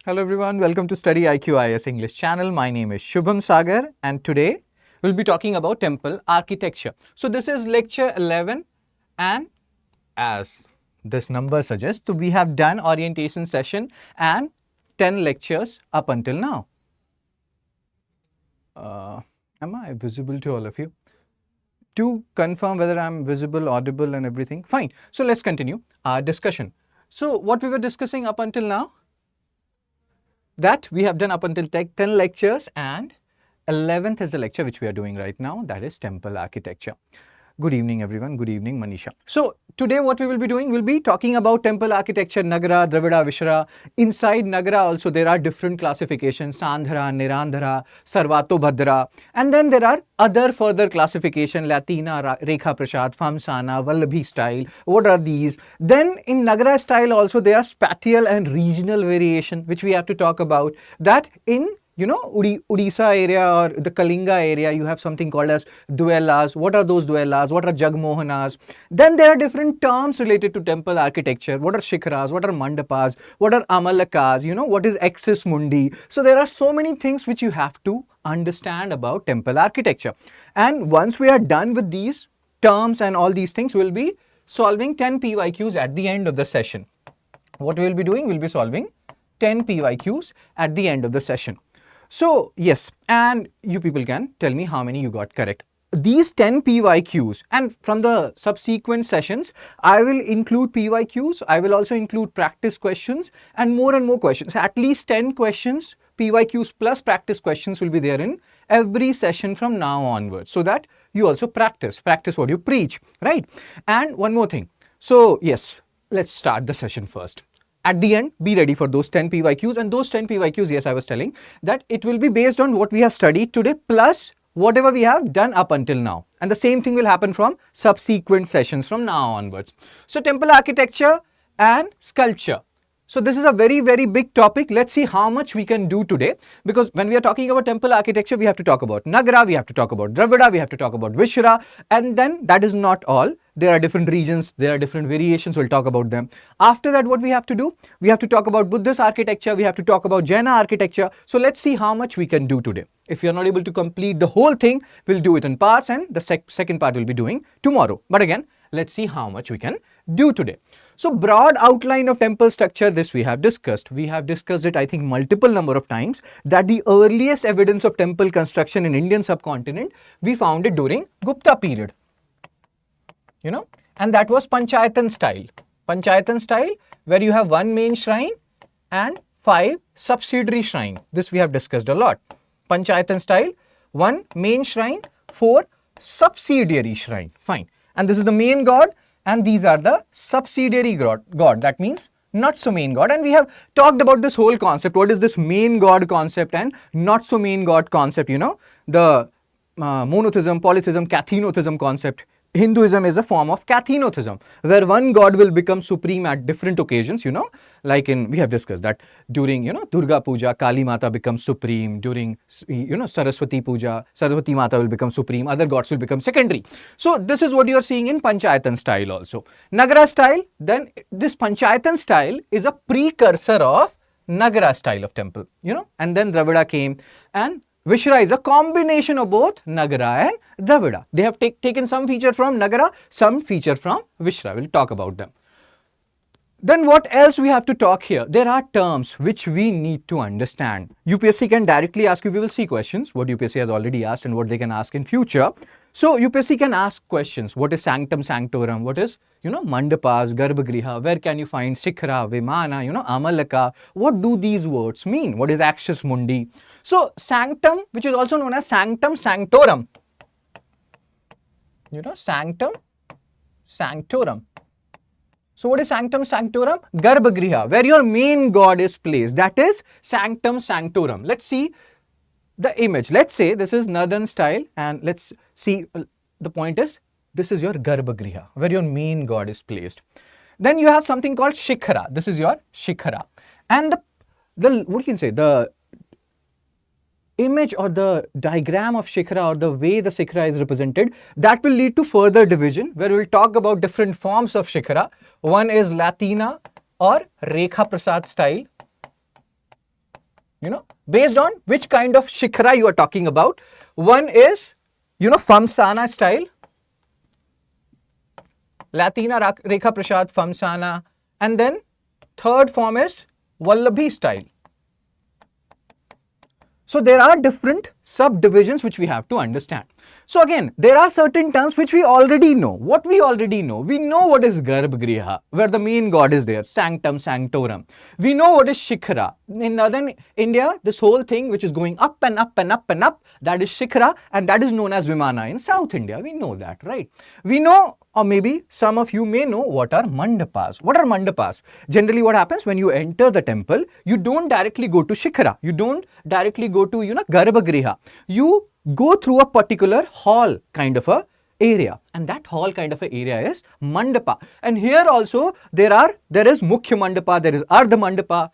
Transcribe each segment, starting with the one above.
Hello everyone, welcome to StudyIQ IAS English channel. My name is Shubham Sagar and today we'll be talking about temple architecture. So this is lecture 11 and as this number suggests, so we have done orientation session and 10 lectures up until now. Am I visible to all of you? To confirm whether I'm visible, audible and everything. Fine. So let's continue our discussion. So what we were discussing up until now? That we have done up until 10 lectures and 11th is the lecture which we are doing right now, that is temple architecture. Good evening everyone, good evening Manisha. So today what we will be doing, we'll be talking about temple architecture, Nagara, Dravida, Vishra. Inside Nagara also there are different classifications, Sandhara, Nirandhara, sarvatobhadra, and then there are other further classification, Latina, Rekha Prasad, Famsana, Vallabhi style. What are these? Then in Nagara style also there are spatial and regional variation which we have to talk about. That in Odisha area or the Kalinga area, you have something called as dwellas. What are those dwellas? What are jagmohanas? Then there are different terms related to temple architecture. What are shikharas? What are mandapas? What are amalakas? What is axis mundi? So there are so many things which you have to understand about temple architecture. And once we are done with these terms and all these things, we'll be solving 10 PYQs at the end of the session. What we'll be doing, we'll be solving 10 PYQs at the end of the session. So yes, and you people can tell me how many you got correct. These 10 PYQs and from the subsequent sessions, I will include PYQs, I will also include practice questions and more questions. At least 10 questions, PYQs plus practice questions will be there in every session from now onwards so that you also practice what you preach, right? And one more thing. So yes, let's start the session first. At the end, be ready for those 10 PYQs and those 10 PYQs, yes, I was telling that it will be based on what we have studied today plus whatever we have done up until now. And the same thing will happen from subsequent sessions from now onwards. So temple architecture and sculpture. So this is a very big topic. Let's see how much we can do today, because when we are talking about temple architecture, we have to talk about Nagara, we have to talk about Dravida, we have to talk about Vishra, and then that is not all. There are different regions, there are different variations, we'll talk about them. After that, what we have to do? We have to talk about Buddhist architecture, we have to talk about Jaina architecture. So let's see how much we can do today. If you are not able to complete the whole thing, we'll do it in parts and the second part we'll be doing tomorrow. But again, let's see how much we can do today. So broad outline of temple structure, this we have discussed. We have discussed it, I think, multiple number of times, that the earliest evidence of temple construction in Indian subcontinent, we found it during Gupta period. And that was Panchayatan style. Panchayatan style, where you have one main shrine and 5 subsidiary shrine. This we have discussed a lot. Panchayatan style, one main shrine, 4 subsidiary shrine. Fine. And this is the main god and these are the subsidiary god. That means not so main god. And we have talked about this whole concept. What is this main god concept and not so main god concept? The monotheism, polytheism, cathenotheism concept. Hinduism is a form of cathenotheism, where one god will become supreme at different occasions, like we have discussed that during, Durga Puja, Kali Mata becomes supreme. During, Saraswati Puja, Saraswati Mata will become supreme. Other gods will become secondary. So this is what you are seeing in Panchayatan style also. Nagara style, then this Panchayatan style is a precursor of Nagara style of temple, and then Dravida came, and Vishra is a combination of both Nagara and Dravida. They have taken some feature from Nagara, some feature from Vishra. We'll talk about them. Then what else we have to talk here? There are terms which we need to understand. UPSC can directly ask you, we will see questions, what UPSC has already asked and what they can ask in future. So UPSC can ask questions. What is sanctum sanctorum? What is, mandapas, garbhagriha? Where can you find Shikhara, Vimana, Amalaka? What do these words mean? What is axis mundi? So sanctum, which is also known as sanctum sanctorum. Sanctum sanctorum. So what is sanctum sanctorum? Garbhagriha, where your main god is placed. That is sanctum sanctorum. Let's see the image. Let's say this is Northern style and let's see, the point is, this is your Garbhagriha, where your main god is placed. Then you have something called Shikhara. This is your Shikhara. And the what you can say, the image or the diagram of Shikhara or the way the Shikhara is represented, that will lead to further division where we will talk about different forms of Shikhara. One is Latina or Rekha Prasad style. based on which kind of Shikhara you are talking about. One is, Famsana style, Latina Rekha Prasad Famsana, and then third form is Vallabhi style. So there are different subdivisions which we have to understand. So again, there are certain terms which we already know. What we already know? We know what is Garbhagriha, where the main god is there, Sanctum Sanctorum. We know what is Shikhara. In northern India, this whole thing which is going up and up and up and up, that is Shikhara, and that is known as Vimana in South India. We know that, right? We know, or maybe some of you may know, what are mandapas. What are mandapas? Generally what happens when you enter the temple, you don't directly go to Shikhara. You don't directly go to, Garbhagriha. You go through a particular hall kind of a area, and that hall kind of a area is mandapa. And here also there is Mukhya Mandapa, there is Ardha Mandapa.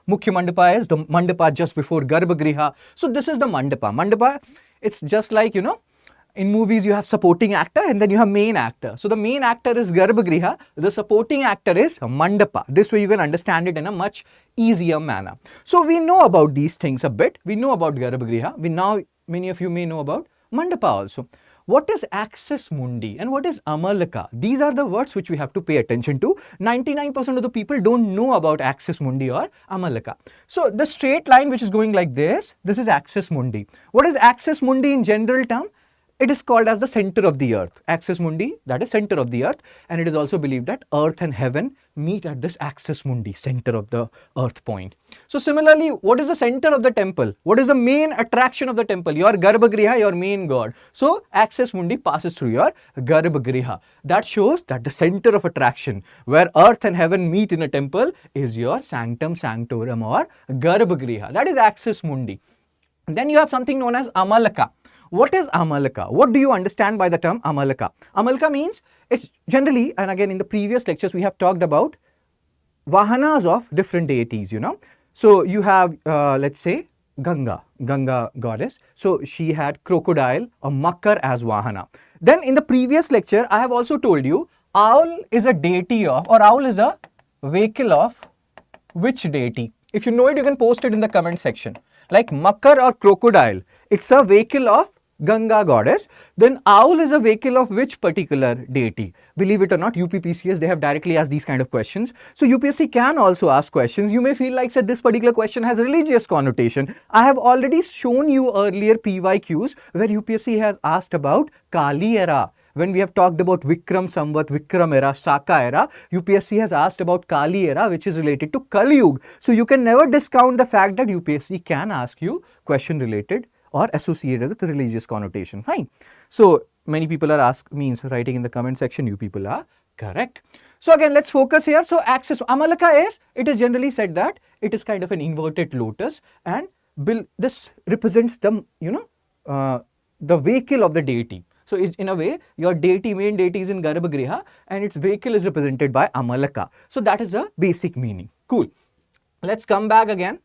Mukhya Mandapa is the mandapa just before Garbhagriha. So this is the mandapa. Mandapa, it's just like, in movies you have supporting actor and then you have main actor. So the main actor is Garbhagriha, the supporting actor is mandapa. This way you can understand it in a much easier manner. So we know about these things a bit. We know about Garbhagriha. Many of you may know about mandapa also. What is axis mundi and what is Amalaka? These are the words which we have to pay attention to. 99% of the people don't know about axis mundi or Amalaka. So the straight line which is going like this is axis mundi. What is axis mundi in general term? It is called as the center of the earth. Axis mundi, that is center of the earth, and it is also believed that earth and heaven meet at this axis mundi, center of the earth point. So similarly, what is the center of the temple? What is the main attraction of the temple? Your Garbhagriha, your main god. So axis mundi passes through your Garbhagriha. That shows that the center of attraction where earth and heaven meet in a temple is your Sanctum Sanctorum or Garbhagriha. That is axis mundi. Then you have something known as Amalaka. What is Amalaka? What do you understand by the term Amalaka? Amalaka means, it's generally, and again in the previous lectures we have talked about Vahanas of different deities, So you have, let's say, Ganga goddess. So she had crocodile or Makar as Vahana. Then in the previous lecture, I have also told you, owl is a deity of, or owl is a vehicle of which deity? If you know it, you can post it in the comment section. Like Makar or crocodile, it's a vehicle of Ganga goddess. Then owl is a vehicle of which particular deity? Believe it or not, UPPCS, they have directly asked these kind of questions. So UPSC can also ask questions. You may feel like, sir, this particular question has religious connotation. I have already shown you earlier PYQs where UPSC has asked about Kali era. When we have talked about Vikram Samvat, Vikram era, Saka era, UPSC has asked about Kali era, which is related to Kali Yuga. So you can never discount the fact that UPSC can ask you question related or associated with religious connotation. Fine. So many people are writing in the comment section, you people are correct. So again, let's focus here. So axis Amalaka is, it is generally said that it is kind of an inverted lotus, and this represents the, the vehicle of the deity. So in a way, your main deity is in Garbhagriha and its vehicle is represented by Amalaka. So that is a basic meaning. Cool. Let's come back again.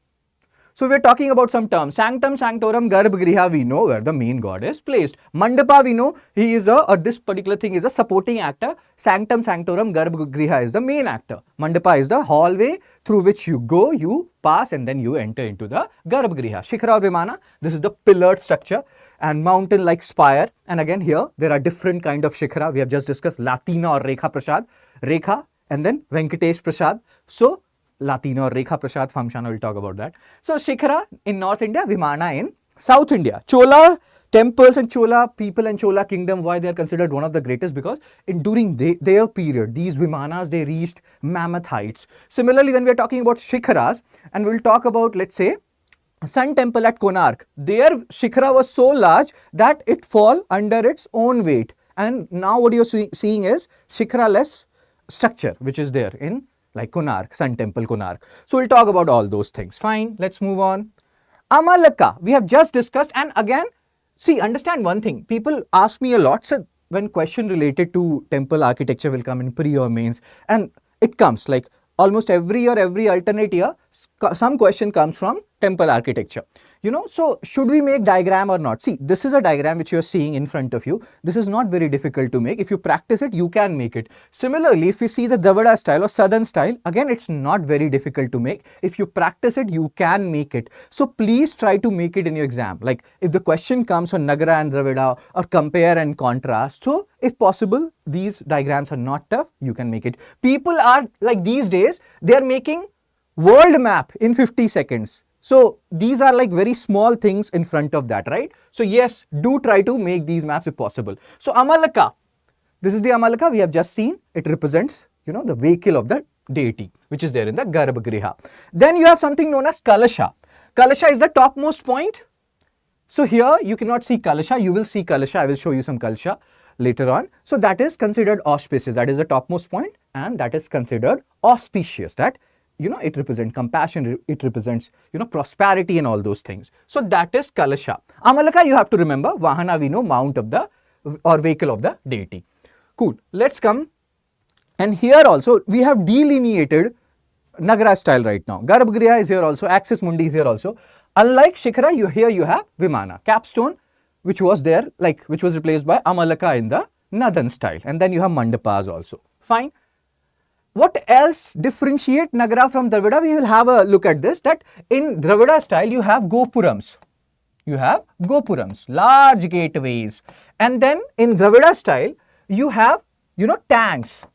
So we're talking about some terms. Sanctum Sanctorum Garbhagriha, we know where the main god is placed. Mandapa, we know he is this particular thing is a supporting actor. Sanctum Sanctorum Garbhagriha is the main actor. Mandapa is the hallway through which you go, you pass, and then you enter into the Garbhagriha. Shikhara or Vimana, this is the pillared structure and mountain like spire. And again here, there are different kind of Shikhara. We have just discussed Latina or Rekha Prasad, Rekha, and then Venkatesh Prasad. So Latina or Rekha Prasad, Famshana will talk about that. So Shikhara in North India, Vimana in South India. Chola temples and Chola people and Chola kingdom, why they are considered one of the greatest? Because during their period, these Vimanas, they reached mammoth heights. Similarly, when we are talking about Shikharas, and we will talk about, let's say, Sun Temple at Konark, their Shikhara was so large that it fall under its own weight. And now what you are seeing is Shikhara-less structure, which is there in like Konark, Sun Temple, Konark. So we'll talk about all those things. Fine, let's move on. Amalaka, we have just discussed, and again, see, understand one thing. People ask me a lot, so when question related to temple architecture will come in pre or mains, and it comes like almost every year, every alternate year, some question comes from temple architecture. So should we make diagram or not? See, this is a diagram which you are seeing in front of you. This is not very difficult to make. If you practice it, you can make it. Similarly, if we see the Dravida style or southern style, again, it's not very difficult to make. If you practice it, you can make it. So please try to make it in your exam. Like if the question comes on Nagara and Dravida or compare and contrast. So if possible, these diagrams are not tough, you can make it. People are like these days, they are making world map in 50 seconds. So these are like very small things in front of that, right? So yes, do try to make these maps if possible. So Amalaka, this is the Amalaka we have just seen. It represents, the vehicle of the deity, which is there in the Garbhagriha. Then you have something known as Kalasha. Kalasha is the topmost point. So here you cannot see Kalasha, you will see Kalasha. I will show you some Kalasha later on. So that is considered auspicious. That is the topmost point, and that is considered auspicious. That it represents compassion, it represents, prosperity and all those things. So that is Kalasha. Amalaka, you have to remember, Vahana we know, mount of the or vehicle of the deity. Cool. Let's come. And here also we have delineated Nagara style right now. Garbhagriha is here also, Axis Mundi is here also. Unlike Shikhara, here you have Vimana, capstone, which was there, which was replaced by Amalaka in the Northern style. And then you have Mandapas also. Fine. What else differentiate Nagara from Dravida? We will have a look at this, that in Dravida style you have Gopurams. You have Gopurams, large gateways. And then in Dravida style you have, tanks.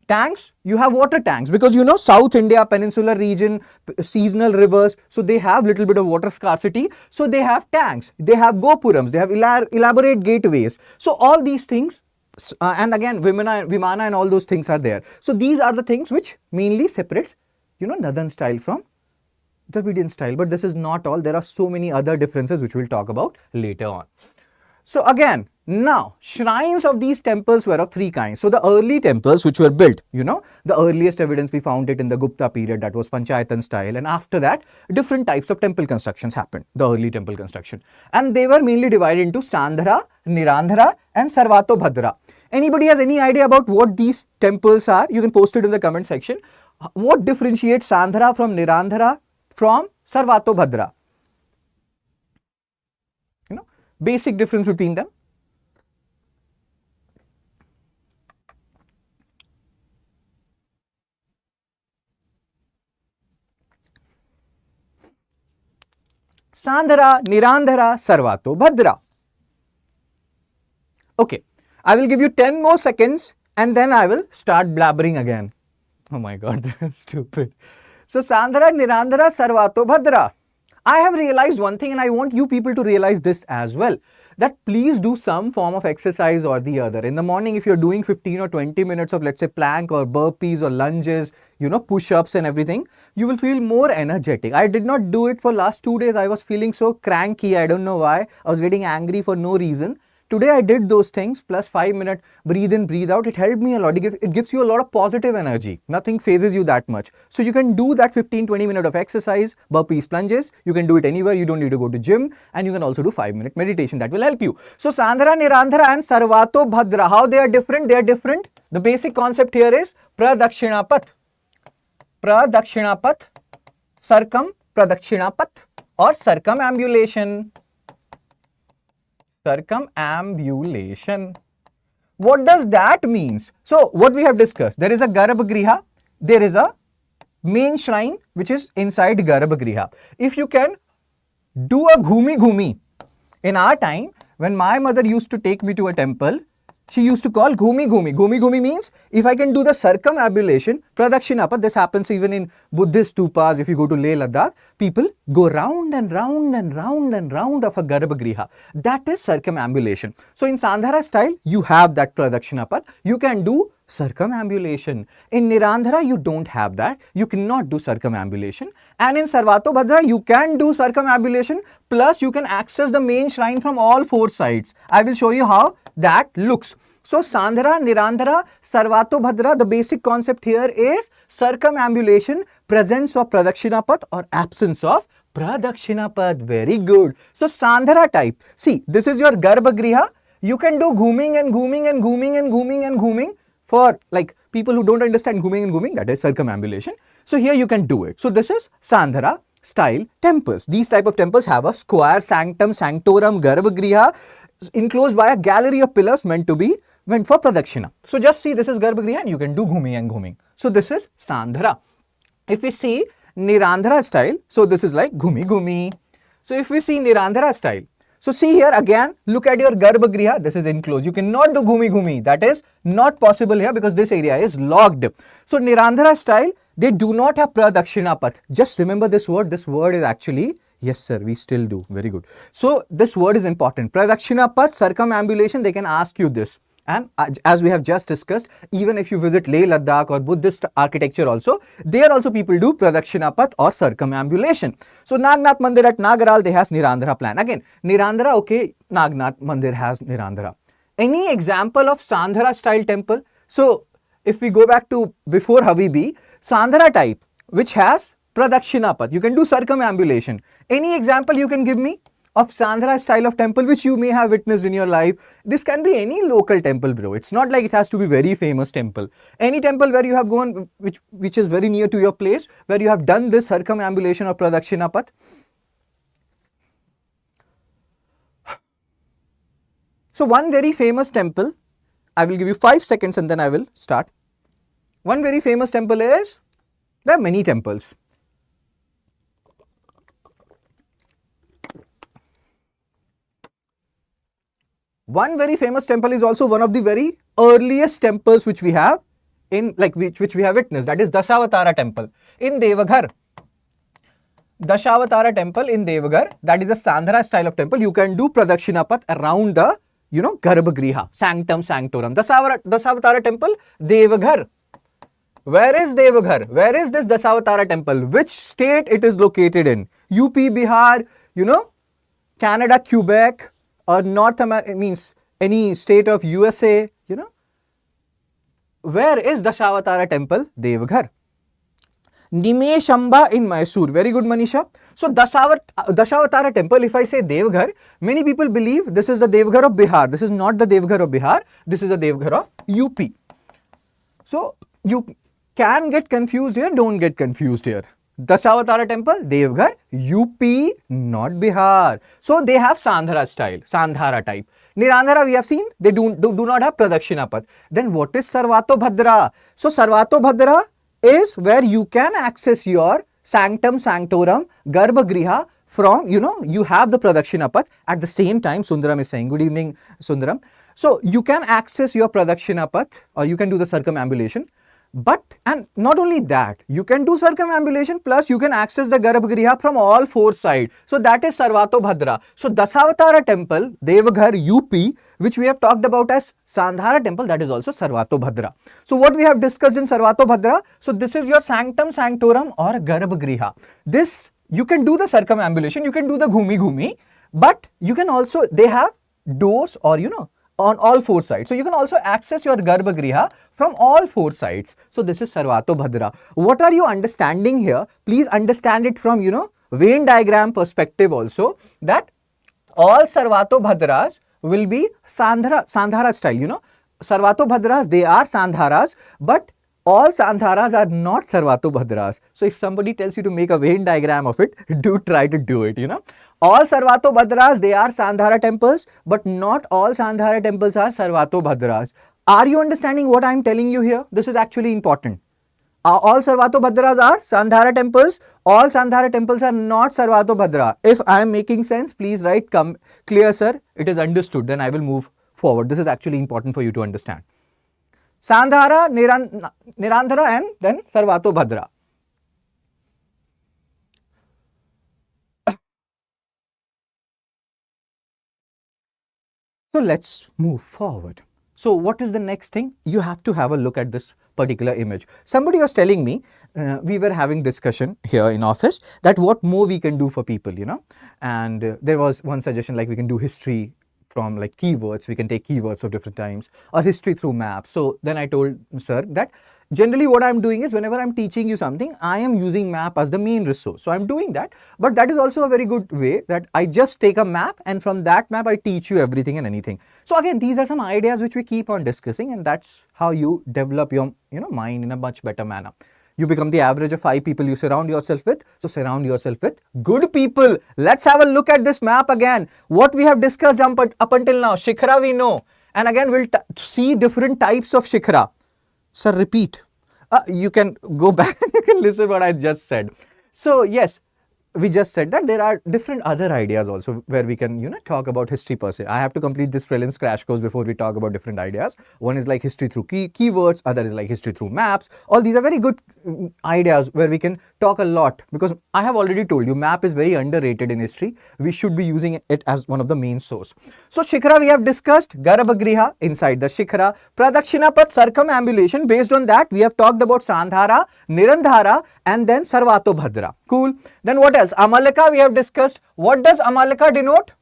Tanks, you have water tanks because South India, peninsular region, seasonal rivers, so they have little bit of water scarcity. So they have tanks, they have Gopurams, they have elaborate gateways. So all these things, and again Vimana and all those things are there. So these are the things which mainly separates Northern style from Dravidian style. But this is not all. There are so many other differences which we'll talk about later on. So again, now shrines of these temples were of three kinds. So the early temples which were built, the earliest evidence we found it in the Gupta period, that was Panchayatan style, and after that different types of temple constructions happened, the early temple construction, and they were mainly divided into Sandhara, Nirandhara and Sarvatobhadra. Anybody has any idea about what these temples are? You can post it in the comment section. What differentiates Sandhara from Nirandhara from Sarvatobhadra? Basic difference between them. Sandhara, Nirandhara, Sarvatobhadra. Okay, I will give you 10 more seconds and then I will start blabbering again. Oh my god, that's stupid. So Sandhara, Nirandhara, Sarvatobhadra. I have realized one thing, and I want you people to realize this as well, that please do some form of exercise or the other. In the morning, if you're doing 15 or 20 minutes of, let's say, plank or burpees or lunges, push-ups and everything, you will feel more energetic. I did not do it for last 2 days. I was feeling so cranky. I don't know why. I was getting angry for no reason. Today I did those things, plus 5 minute breathe in, breathe out. It helped me a lot. It gives you a lot of positive energy. Nothing phases you that much. So you can do that 15-20 minutes of exercise, burpees, plunges. You can do it anywhere. You don't need to go to gym. And you can also do 5-minute meditation. That will help you. So Sandhara, Nirandhara and Sarvatobhadra. How they are different? They are different. The basic concept here is Pradakshinapath. Pradakshinapath, Circumpradakshinapath or circumambulation. Circumambulation. What does that means? So what we have discussed, there is a Garbhagriha, there is a main shrine which is inside Garbhagriha. If you can do a ghumi, in our time when my mother used to take me to a temple, she used to call ghumi. Ghumi means if I can do the circumambulation, Pradakshinapa, this happens even in Buddhist stupas. If you go to Leh Ladakh, people go round and round and round and round of a Garbhagriha. That is circumambulation. So in Sandhara style, you have that Pradakshinapa. You can do circumambulation. In Nirandhara, you don't have that. You cannot do circumambulation. And in Sarvatobhadra, you can do circumambulation. Plus, you can access the main shrine from all four sides. I will show you how that looks. So, Sandhara, Nirandhara, Sarvatobhadra, the basic concept here is circumambulation, presence of Pradakshinapath or absence of Pradakshinapath. Very good. So, Sandhara type. See, this is your Garbhagriha. You can do ghuming and ghuming and ghuming and ghuming and ghuming. For like people who don't understand ghuming and ghuming, that is circumambulation. So here you can do it. So this is Sandhara style temples. These type of temples have a square, sanctum, sanctorum, garbhagriha enclosed by a gallery of pillars meant for pradakshina. So just see, this is garbhagriha and you can do ghumi and ghuming. So this is Sandhara. If we see nirandhara style, so this is like ghumi ghumi. So if we see nirandhara style, so see here again, look at your garbhagriha, this is enclosed. You cannot do ghumi ghumi. That is not possible here because this area is locked. So nirandhara style, they do not have pradakshina path. Just remember this word is actually, yes sir, we still do, very good. So this word is important. Pradakshina path, circumambulation, they can ask you this. And as we have just discussed, even if you visit Leh Ladakh or Buddhist architecture also, there also people do Pradakshina Path or circumambulation. So Nagnath Mandir at Nagaral, they has Nirandhara plan. Again, Nirandhara, okay, Nagnath Mandir has Nirandhara. Any example of Sandhara style temple? So if we go back to before Habibi, Sandhara type, which has Pradakshina Path, you can do circumambulation. Any example you can give me of Sandhara style of temple which you may have witnessed in your life? This can be any local temple, bro. It's not like it has to be very famous temple. Any temple where you have gone, which is very near to your place, where you have done this circumambulation or pradakshina path. So one very famous temple, I will give you 5 seconds and then I will start. One very famous temple is, there are many temples. One very famous temple is also one of the very earliest temples which we have in, like which we have witnessed, that is Dashavatara temple in Devaghar. Dashavatara temple in Devaghar, that is a Sandhara style of temple. You can do Pradakshina Path around the, Garbhagriha, sanctum, sanctorum. Dashavatara temple, Devaghar. Where is Devaghar? Where is this Dashavatara temple? Which state it is located in? UP, Bihar, Canada, Quebec, or North America, means any state of USA, Where is Dashavatara temple? Devaghar. Nimeshamba in Mysore. Very good, Manisha. So Dashavatara temple, if I say Devaghar, many people believe this is the Devaghar of Bihar. This is not the Devaghar of Bihar. This is the Devaghar of UP. So you can get confused here. Don't get confused here. Dashavatara temple, Devaghar, UP, not Bihar. So they have Sandhara style, Sandhara type. Nirandhara we have seen, they do not have Pradakshina Path. Then what is sarvatobhadra? So sarvatobhadra is where you can access your sanctum, sanctorum, garbhagriha from, you have the Pradakshina Path. At the same time, Sundaram is saying, good evening, Sundaram. So you can access your Pradakshina Path or you can do the circumambulation. But, and not only that, you can do circumambulation plus you can access the Garbhagriha from all 4 sides. So that is Sarvatobhadra. So Dasavatara temple, Devaghar, UP, which we have talked about as Sandhara temple, that is also Sarvatobhadra. So what we have discussed in Sarvatobhadra, so this is your sanctum, sanctorum or Garbhagriha. This, you can do the circumambulation, you can do the ghumi ghumi, but you can also, they have doors or on all 4 sides. So you can also access your Garbhagriha from all 4 sides. So this is Sarvatobhadra. What are you understanding here? Please understand it from, Venn diagram perspective also, that all Sarvatobhadras will be Sandhara style, Sarvatobhadras, they are Sandharas, but all Sandharas are not Sarvatobhadras. So if somebody tells you to make a Venn diagram of it, do try to do it, All Sarvatobhadras, they are Sandhara temples, but not all Sandhara temples are Sarvatobhadras. Are you understanding what I am telling you here? This is actually important. All Sarvatobhadras are Sandhara temples. All Sandhara temples are not Sarvatobhadra. If I am making sense, please write clear sir, it is understood. Then I will move forward. This is actually important for you to understand. Sandhara, Nirandhara and then Sarvatobhadra. So let's move forward. So what is the next thing? You have to have a look at this particular image. Somebody was telling me, we were having discussion here in office that what more we can do for people, and there was one suggestion like we can do history from like keywords, we can take keywords of different times or history through maps. So then I told sir that generally what I'm doing is whenever I'm teaching you something, I am using map as the main resource. So I'm doing that, but that is also a very good way that I just take a map and from that map I teach you everything and anything. So again, these are some ideas which we keep on discussing and that's how you develop your mind in a much better manner. You become the average of 5 people you surround yourself with. So surround yourself with good people. Let's have a look at this map again. What we have discussed up until now. Shikhara we know. And again we'll see different types of Shikhara. Sir, repeat. You can go back and you can listen what I just said. So yes, we just said that there are different other ideas also where we can, talk about history per se. I have to complete this prelims crash course before we talk about different ideas. One is like history through keywords, other is like history through maps. All these are very good ideas where we can talk a lot, because I have already told you map is very underrated in history. We should be using it as one of the main source. So Shikhara we have discussed, Garbhagriha inside the Shikhara, Pradakshinapat circumambulation. Based on that we have talked about Sandhara, Nirandhara and then Sarvatobhadra. Cool. Then what else? Amalaka we have discussed. What does Amalaka denote?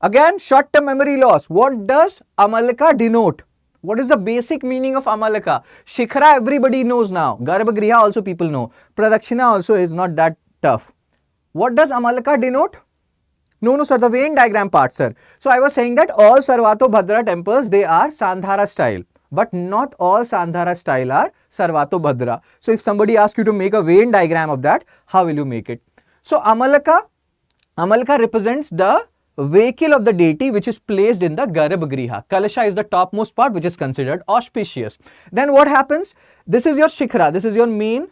Again, short-term memory loss. What does Amalaka denote? What is the basic meaning of Amalaka? Shikhara everybody knows now. Garbhagriha also people know. Pradakshina also is not that tough. What does Amalaka denote? No sir, the Venn diagram part sir. So I was saying that all Sarvatobhadra temples, they are Sandhara style. But not all Sandhara style are Sarvatobhadra. So if somebody asks you to make a Venn diagram of that, how will you make it? So Amalaka represents the vehicle of the deity which is placed in the Garbhagriha. Kalasha is the topmost part which is considered auspicious. Then what happens? This is your Shikhara. This is your main,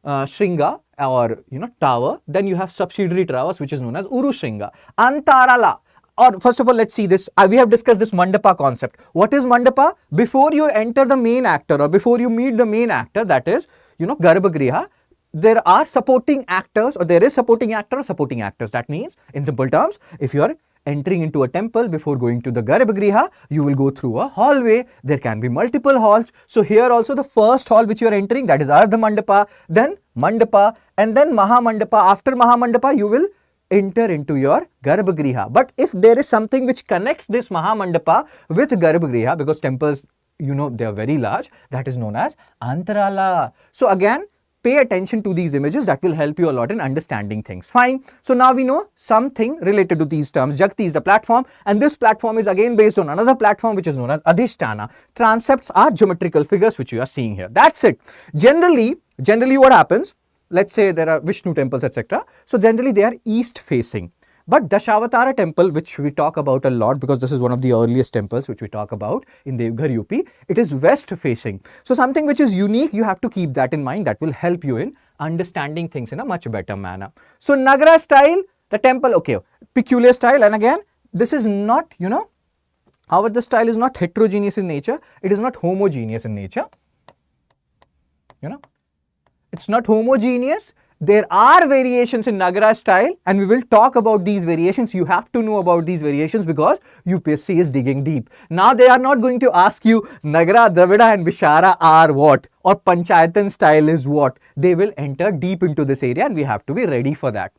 Shringa or, tower. Then you have subsidiary towers which is known as Uru Shringa. Antarala. Or first of all, let's see this. We have discussed this Mandapa concept. What is Mandapa? Before you enter the main actor or before you meet the main actor, that is, Garbhagriha, there are supporting actors or there is supporting actor or supporting actors. That means, in simple terms, if you are entering into a temple before going to the Garbhagriha, you will go through a hallway. There can be multiple halls. So here also the first hall which you are entering, that is Ardha Mandapa, then Mandapa and then Mahamandapa. After Mahamandapa, you will enter into your Garbhagriha. But if there is something which connects this Mahamandapa with Garbhagriha, because temples, they are very large, that is known as Antarala. So again, pay attention to these images. That will help you a lot in understanding things. Fine. So now we know something related to these terms. Jagti is the platform, and this platform is again based on another platform which is known as Adhisthana. Transepts are geometrical figures which you are seeing here. That's it. Generally what happens? Let's say there are Vishnu temples, etc. So generally they are east facing. But Dashavatara temple, which we talk about a lot because this is one of the earliest temples which we talk about in Devghar UP, it is west facing. So something which is unique, you have to keep that in mind. That will help you in understanding things in a much better manner. So Nagara style, the temple, okay, peculiar style. And again, this is not, however, the style is not heterogeneous in nature. It is not homogeneous in nature. It's not homogeneous. There are variations in Nagara style and we will talk about these variations. You have to know about these variations because UPSC is digging deep. Now they are not going to ask you Nagara, Dravida and Vishara are what or Panchayatan style is what. They will enter deep into this area and we have to be ready for that.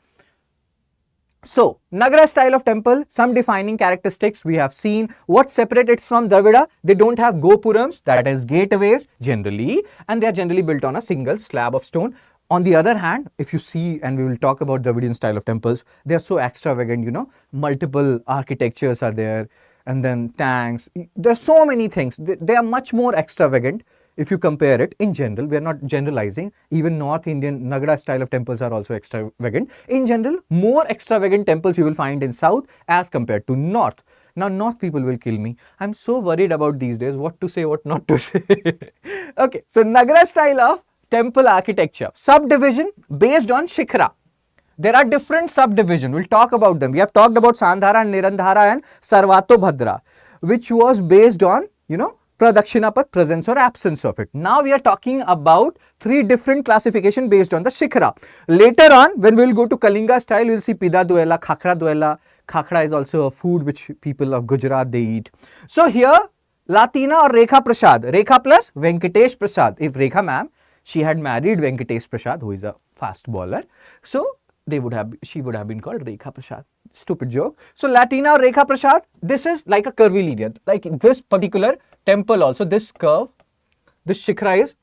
So, Nagara style of temple, some defining characteristics we have seen. What separates it from Dravida? They don't have gopurams, that is gateways generally, and they are generally built on a single slab of stone. On the other hand, if you see, and we will talk about Dravidian style of temples, they are so extravagant, multiple architectures are there, and then tanks. There are so many things. They are much more extravagant. If you compare it in general, we are not generalizing. Even North Indian Nagara style of temples are also extravagant. In general, more extravagant temples you will find in South as compared to North. Now, North people will kill me. I'm so worried about these days, what to say, what not to say. Okay, so Nagara style of temple architecture. Subdivision based on Shikhara. There are different subdivisions. We'll talk about them. We have talked about Sandhara, Nirandhara and Sarvatobhadra, which was based on, Pradakshinapat, presence or absence of it. Now we are talking about 3 different classifications based on the Shikhara. Later on, when we will go to Kalinga style, you will see Pida Duela, Khakra Duela. Khakra is also a food which people of Gujarat, they eat. So here, Latina or Rekha Prasad. Rekha plus Venkatesh Prasad. If Rekha ma'am, she had married Venkatesh Prasad, who is a fast bowler. So she would have been called Rekha Prasad. Stupid joke. So Latina or Rekha Prasad, this is like a curvilinear. Like this particular temple also, this curve, this Shikhara is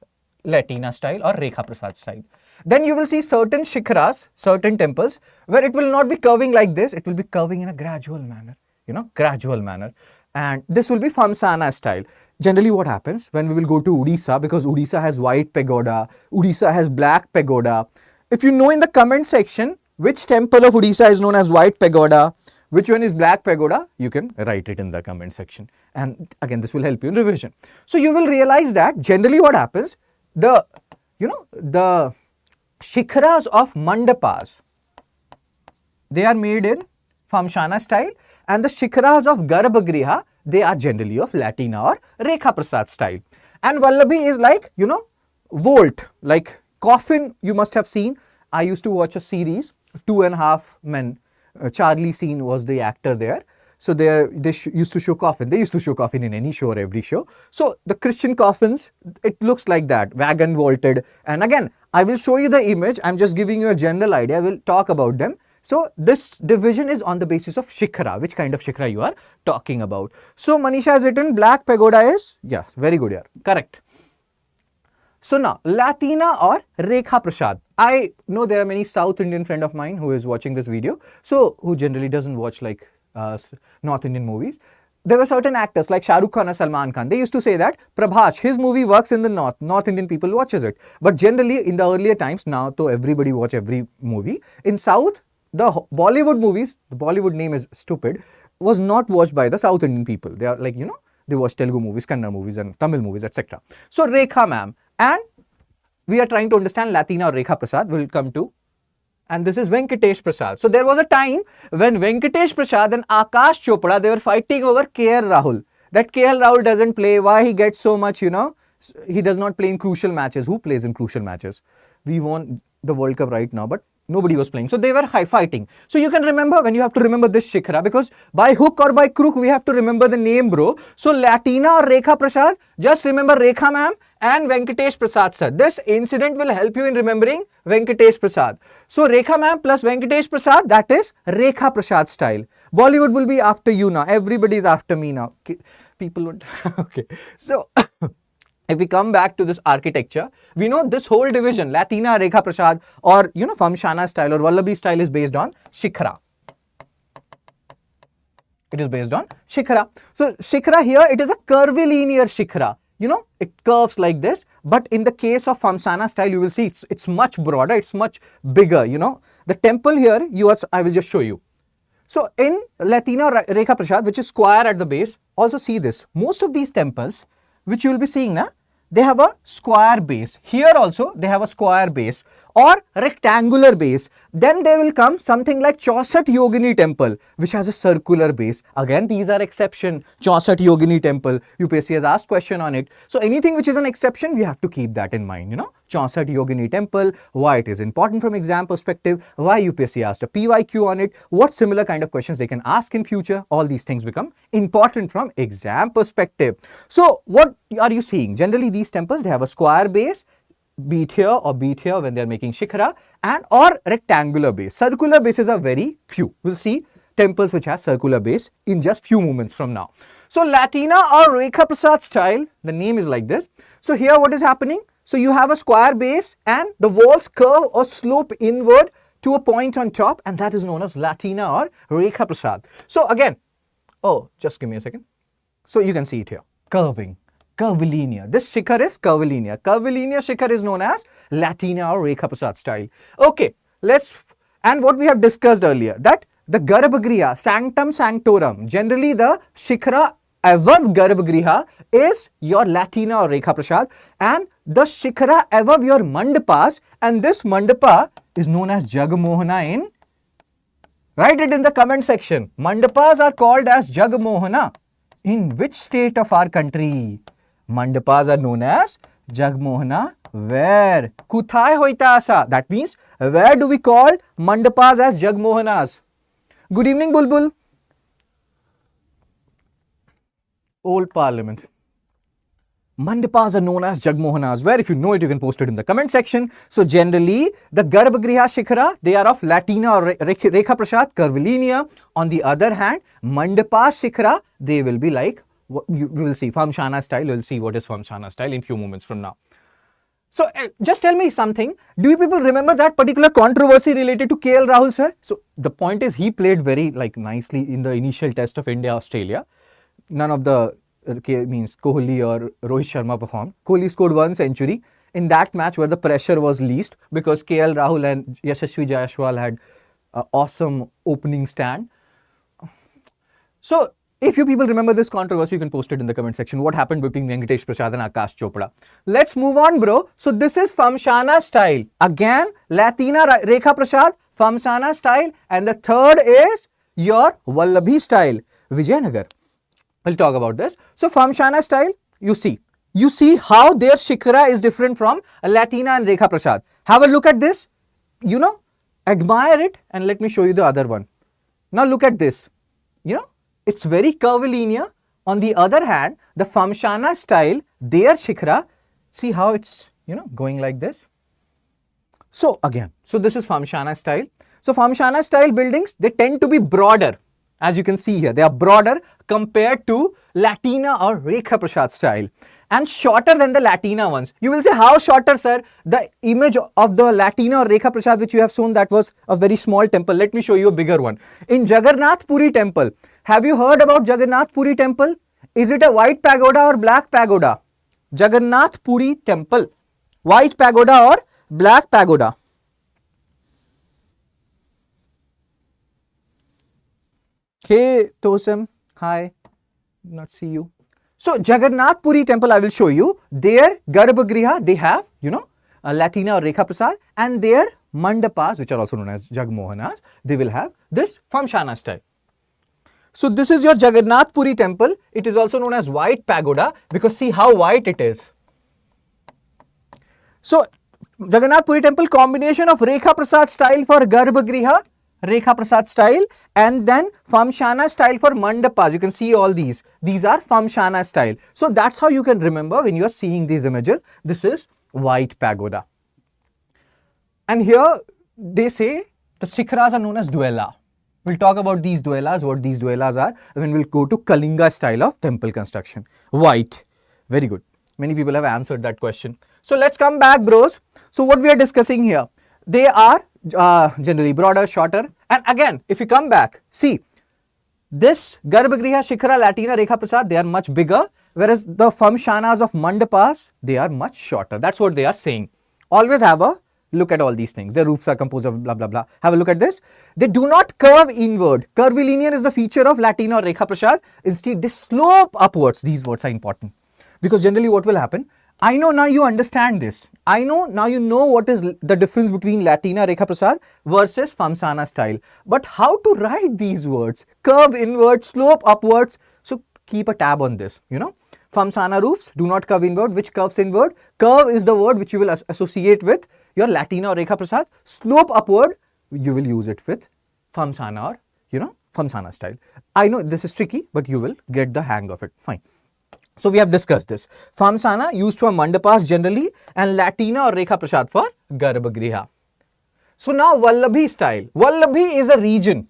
Latina style or Rekha Prasad style. Then you will see certain Shikharas, certain temples, where it will not be curving like this. It will be curving in a gradual manner, gradual manner. And this will be Famsana style. generally what happens when we will go to Odisha, because Odisha has white pagoda, Odisha has black pagoda. If you know in the comment section which temple of Odisha is known as white pagoda, which one is black pagoda, you can write it in the comment section. And again, this will help you in revision. So you will realize that generally what happens, the Shikharas of mandapas, they are made in Famshana style, and the Shikharas of Garbhagriha, they are generally of Latina or Rekha Prasad style. And Vallabhi is like, vault, like coffin. You must have seen. I used to watch a series, 2.5 Men. Charlie Sheen was the actor there. So they used to show coffin. They used to show coffin in any show or every show. So the Christian coffins, it looks like that, wagon vaulted. And again, I will show you the image. I'm just giving you a general idea. I will talk about them. So this division is on the basis of Shikhara, which kind of Shikhara you are talking about. So Manisha has written black pagoda is, yes, very good here, correct. So now Latina or Rekha Prasad. I know there are many South Indian friend of mine who is watching this video, so who generally doesn't watch like North Indian movies. There were certain actors like Shah Rukh Khan or Salman Khan. They used to say that Prabhas, his movie works in the North. North Indian people watches it. But generally in the earlier times, now to everybody watch every movie. In South, the Bollywood movies, the Bollywood name is stupid, was not watched by the South Indian people. They are like, they watch Telugu movies, Kannada movies and Tamil movies, etc. So Rekha ma'am, and we are trying to understand Latina or Rekha Prasad, will come to, and this is Venkatesh Prasad. So there was a time when Venkatesh Prasad and Akash Chopra, they were fighting over KL Rahul. That KL Rahul doesn't play, why he gets so much, he does not play in crucial matches. Who plays in crucial matches? We won the World Cup right now, but nobody was playing. So they were fighting. So you can remember, when you have to remember this Shikhara, because by hook or by crook, we have to remember the name, bro. So Latina or Rekha Prasad, just remember Rekha ma'am and Venkatesh Prasad sir. This incident will help you in remembering Venkatesh Prasad. So Rekha ma'am plus Venkatesh Prasad, that is Rekha Prasad style. Bollywood will be after you now. Everybody is after me now. People would, okay. So if we come back to this architecture, we know this whole division, Latina, Rekha Prasad, or Famshana style or Vallabhi style is based on Shikhara. It is based on Shikhara. So Shikhara here, it is a curvilinear Shikhara. It curves like this. But in the case of Famshana style, you will see it's much broader, it's much bigger. The temple here, I will just show you. So in Latina Rekha Prasad, which is square at the base, also see this. Most of these temples, which you will be seeing now, they have a square base. Here also they have a square base or rectangular base. Then there will come something like Chausat Yogini temple, which has a circular base. Again, these are exception. Chausat Yogini temple, UPSC has asked question on it. So anything which is an exception, we have to keep that in mind. Chausat Yogini temple, why it is important from exam perspective, why UPSC asked a PYQ on it, what similar kind of questions they can ask in future. All these things become important from exam perspective. So what are you seeing? Generally these temples, they have a square base, beat here or beat here when they are making Shikhara, and or rectangular base. Circular bases are very few. We'll see temples which have circular base in just few moments from now. So Latina or Rekha Prasad style, the name is like this. So here what is happening? So you have a square base and the walls curve or slope inward to a point on top, and that is known as Latina or Rekha Prasad. So again, just give me a second. So you can see it here, curving. Curvilinear. This Shikhar is curvilinear. Curvilinear Shikhar is known as Latina or Rekha Prasad style. Okay, and what we have discussed earlier, that the Garbhagriha, Sanctum Sanctorum, generally the Shikhara above Garbhagriha is your Latina or Rekha Prasad, and the Shikhara above your Mandapas, and this Mandapa is known as Jagamohana in, write it in the comment section. Mandapas are called as Jagamohana. In which state of our country? Mandapas are known as Jagmohana. Where? Kuthai hoita asa. That means, where do we call Mandapas as Jagmohanas? Good evening, Bulbul. Old Parliament. Mandapas are known as Jagmohanas. Where? If you know it, you can post it in the comment section. So generally, the Garbhagriha Shikhara, they are of Latina or Rekha Prasad, curvilinear. On the other hand, Mandapa Shikhara, they will be like, we will see Famshana style. We will see what is Famshana style in few moments from now. So just tell me something. Do you people remember that particular controversy related to KL Rahul sir? So the point is, he played very nicely in the initial test of India-Australia. None of the means Kohli or Rohit Sharma performed. Kohli scored 1 century in that match where the pressure was least because KL Rahul and Yashasvi Jaiswal had an awesome opening stand. So, if you people remember this controversy, you can post it in the comment section. What happened between Venkatesh Prasad and Akash Chopra? Let's move on, bro. So, this is Famshana style. Again, Latina Rekha Prasad, Famshana style. And the third is your Vallabhi style, Vijayanagar. We'll talk about this. So, Famshana style, you see how their Shikhara is different from Latina and Rekha Prasad. Have a look at this. You know, admire it and let me show you the other one. Now, look at this. You know, it's very curvilinear. On the other hand, the Famshana style, their Shikhara, see how it's, you know, going like this. So again, so this is Famshana style. So Famshana style buildings, they tend to be broader. As you can see here, they are broader compared to Latina or Rekha Prasad style and shorter than the Latina ones. You will say, how shorter, sir? The image of the Latina or Rekha Prasad which you have shown, that was a very small temple. Let me show you a bigger one. In Jagannath Puri temple, have you heard about Jagannath Puri temple? Is it a white pagoda or black pagoda? Jagannath Puri temple, white pagoda or black pagoda? Hey Tosam, hi, not see you. So Jagannath Puri temple, I will show you. Their Garbhagriha, they have, you know, Latina or Rekha Prasad, and their Mandapas, which are also known as Jagmohanas, they will have this Famshana style. So this is your Jagannath Puri temple. It is also known as white pagoda because see how white it is. So Jagannath Puri temple, combination of Rekha Prasad style for Garbhagriha, Rekha Prasad style, and then Famshana style for Mandapas. You can see all these. These are Famshana style. So that's how you can remember when you are seeing these images. This is white pagoda. And here they say the Shikharas are known as Dwella. We'll talk about these Dwellas, what these Dwellas are, when we'll go to Kalinga style of temple construction. White. Very good. Many people have answered that question. So let's come back, bros. So what we are discussing here, they are generally broader, shorter. And again, if you come back, see, this Garbhagriha, Shikhara, Latina, Rekha Prasad, they are much bigger, whereas the Famshanas of Mandapas, they are much shorter. That's what they are saying. Always have a look at all these things. Their roofs are composed of blah, blah, blah. Have a look at this. They do not curve inward. Curvilinear is the feature of Latina or Rekha Prasad. Instead, they slope upwards. These words are important. Because generally what will happen, I know now you understand this. I know now you know what is the difference between Latina Rekha Prasad versus Famsana style. But how to write these words? Curve inward, slope upwards. So keep a tab on this, you know. Famsana roofs do not curve inward. Which curves inward? Curve is the word which you will associate with your Latina or Rekha Prasad. Slope upward, you will use it with Famsana or, you know, Famsana style. I know this is tricky, but you will get the hang of it. Fine. So we have discussed this. Famsana used for Mandapas generally and Latina or Rekha Prasad for Garbhagriha. So now Vallabhi style. Vallabhi is a region.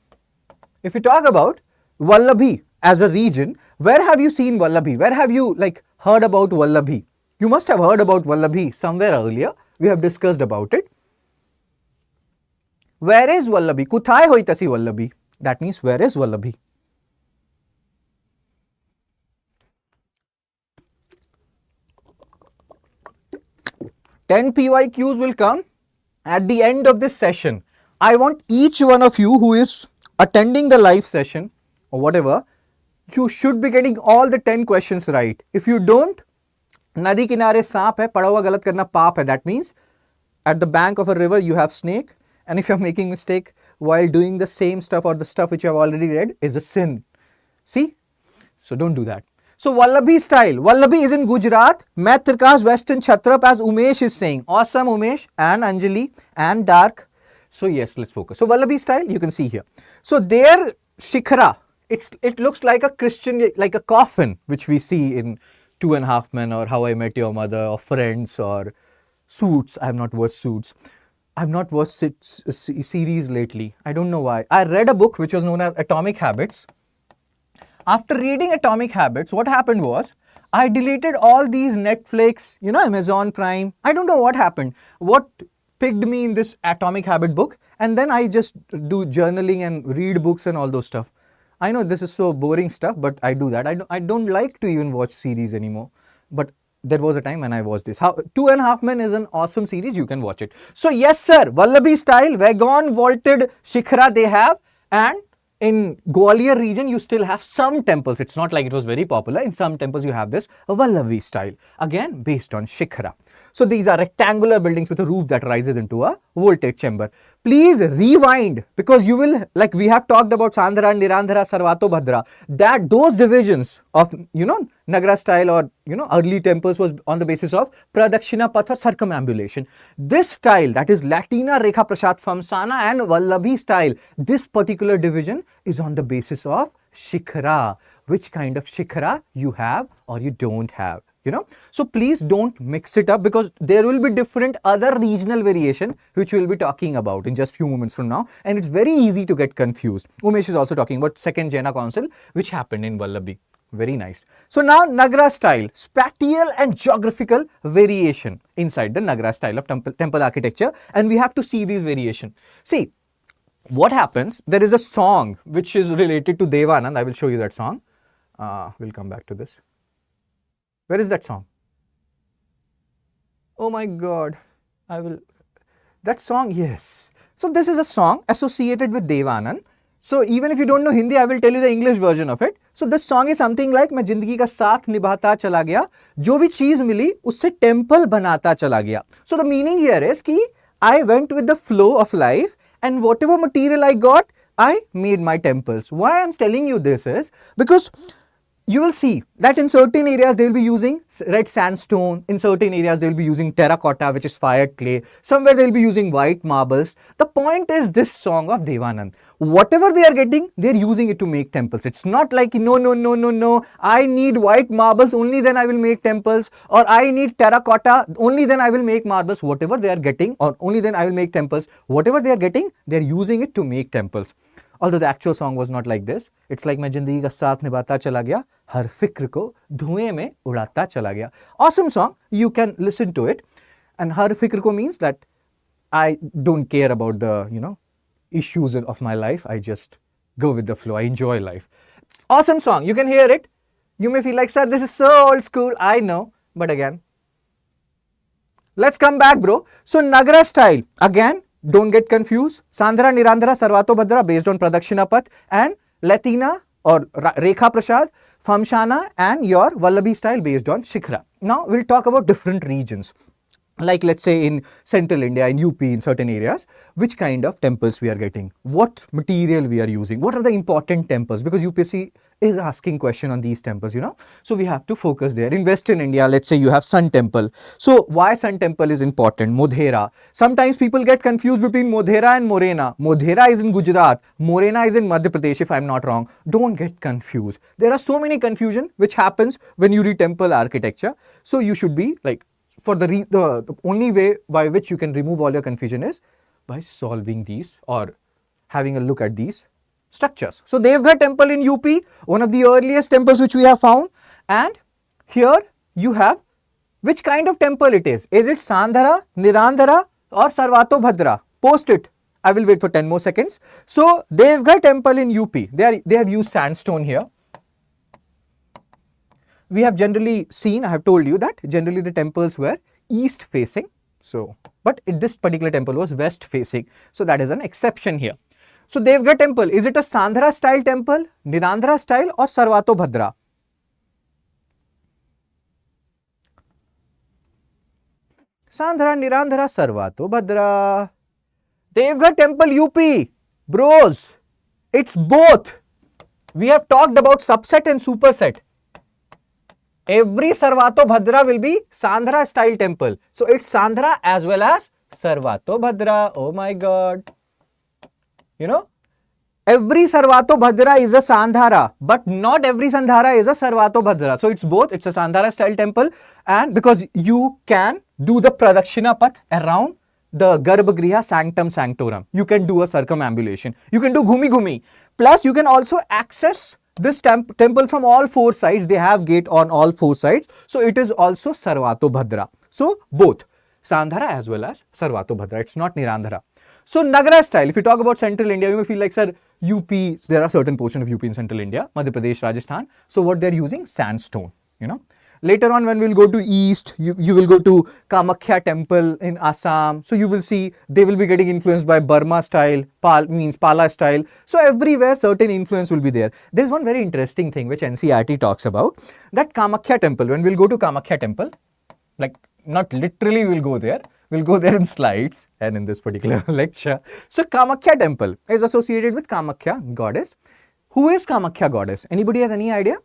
If you talk about Vallabhi as a region, where have you seen Vallabhi? Where have you heard about Vallabhi? You must have heard about Vallabhi somewhere earlier. We have discussed about it. Where is Vallabhi? Kuthai hoitasi Vallabhi? That means where is Vallabhi? Ten PYQs will come at the end of this session. I want each one of you who is attending the live session or whatever, you should be getting all the 10 questions right. If you don't, Nadi kinare saap hai, pada hua galat karna paap hai. That means at the bank of a river you have snake, and if you are making mistake while doing the same stuff or the stuff which you have already read is a sin. See? So don't do that. So Vallabhi style. Vallabhi is in Gujarat. Maitrika's Western Chhatrap, as Umesh is saying. Awesome, Umesh and Anjali and Dark. So yes, let's focus. So Vallabhi style, you can see here. So their Shikhara, it looks like a Christian, like a coffin, which we see in 2.5 Men or How I Met Your Mother or Friends or Suits. I have not watched Suits. I have not watched series lately. I don't know why. I read a book which was known as Atomic Habits. After reading Atomic Habits, what happened was, I deleted all these Netflix, you know, Amazon Prime. I don't know what happened. What picked me in this Atomic Habit book, and then I just do journaling and read books and all those stuff. I know this is so boring stuff, but I do that. I don't like to even watch series anymore. But there was a time when I watched this. How 2.5 Men is an awesome series. You can watch it. So yes, sir. Vallabhi style, wagon vaulted Shikhara they have, and in Gwalior region, you still have some temples. It's not like it was very popular. In some temples, you have this Vallabhi style. Again, based on Shikhara. So these are rectangular buildings with a roof that rises into a vaulted chamber. Please rewind, because you will, like we have talked about Sandhara, Nirandhara, sarvatobhadra, that those divisions of, Nagara style or, early temples was on the basis of Pradakshina Path or circumambulation. This style, that is Latina, Rekha Prasad Famsana and Vallabhi style, this particular division is on the basis of Shikhara. Which kind of Shikhara you have or you don't have. So please don't mix it up, because there will be different other regional variation which we will be talking about in just few moments from now, and it's very easy to get confused. Umesh is also talking about second Jaina Council which happened in Vallabhi. Very nice. So now Nagara style, spatial and geographical variation inside the Nagara style of temple architecture, and we have to see these variation. See, what happens, there is a song which is related to Devanand. I will show you that song. We'll come back to this. Where is that song? Oh my God, that song, yes. So this is a song associated with Devanand. So even if you don't know Hindi, I will tell you the English version of it. So this song is something like, मैं जिंदगी का साथ निभाता चला गया, जो भी चीज मिली उससे टेम्पल बनाता चला गया. So the meaning here is कि I went with the flow of life, and whatever material I got, I made my temples. Why I am telling you this is because you will see that in certain areas they will be using red sandstone, in certain areas they will be using terracotta, which is fired clay, somewhere they will be using white marbles. The point is this song of Devanand, whatever they are getting, they are using it to make temples. It's not like no, I need white marbles, only then I will make temples, or I need terracotta, only then I will make marbles. Whatever they are getting, or only then I will make temples, whatever they are getting, they are using it to make temples. Although the actual song was not like this. It's like मैं जिंदगी का साथ निभाता चला गया, हर फिक्र को धुएं में उड़ाता चला गया. Awesome song. You can listen to it. And हर फिक्र को means that I don't care about the, issues of my life. I just go with the flow. I enjoy life. Awesome song. You can hear it. You may feel like, sir, this is so old school. I know. But again, let's come back, bro. So Nagara style. Again, don't get confused. Sandhara, Nirandhara, sarvatobhadra based on Pradakshina Path, and Latina or Rekha Prasad, Famshana, and your Vallabhi style based on Shikhara. Now we'll talk about different regions. Like let's say in central India, in UP, in certain areas, which kind of temples we are getting, what material we are using, what are the important temples, because UPSC is asking question on these temples, So we have to focus there. In Western India, let's say you have Sun Temple. So why Sun Temple is important? Modhera. Sometimes people get confused between Modhera and Morena. Modhera is in Gujarat. Morena is in Madhya Pradesh, if I'm not wrong. Don't get confused. There are so many confusion which happens when you read temple architecture. So you should be like, for the only way by which you can remove all your confusion is by solving these or having a look at these structures. So Devghar temple in UP, one of the earliest temples which we have found, and here you have which kind of temple it is. Is it Sandhara, Nirandhara or Sarvatobhadra? Post it. I will wait for 10 more seconds. So Devghar temple in UP, they have used sandstone here. We have generally seen, I have told you that generally the temples were east facing. So, but this particular temple was west facing. So that is an exception here. So Devghar temple, is it a Sandhara style temple, Nirandhara style or Sarvatobhadra? Sandhara, Nirandhara, Sarvatobhadra. Devghar temple UP, bros, it's both. We have talked about subset and superset. Every Sarvatobhadra will be Sandhara style temple. So it's Sandhara as well as Sarvatobhadra. Oh my God. Every Sarvatobhadra is a Sandhara, but not every Sandhara is a Sarvatobhadra. So it's both. It's a Sandhara style temple, and because you can do the Pradakshina Path around the Garbhagriha Sanctum Sanctorum. You can do a circumambulation. You can do Ghumi Ghumi. Plus you can also access this temple from all four sides. They have gate on all four sides. So it is also Sarvatobhadra. So both Sandhara as well as Sarvatobhadra. It's not Nirandhara. So Nagara style, if you talk about central India, you may feel like, sir, UP, there are certain portions of UP in central India, Madhya Pradesh, Rajasthan. So what they're using? Sandstone, you know. Later on, when we'll go to east, you will go to Kamakhya temple in Assam. So you will see they will be getting influenced by Burma style, means Pala style. So everywhere certain influence will be there. There's one very interesting thing which NCERT talks about, that Kamakhya temple. When we'll go to Kamakhya temple, like not literally we'll go there in slides and in this particular lecture. So Kamakhya temple is associated with Kamakhya goddess. Who is Kamakhya goddess? Anybody has any idea?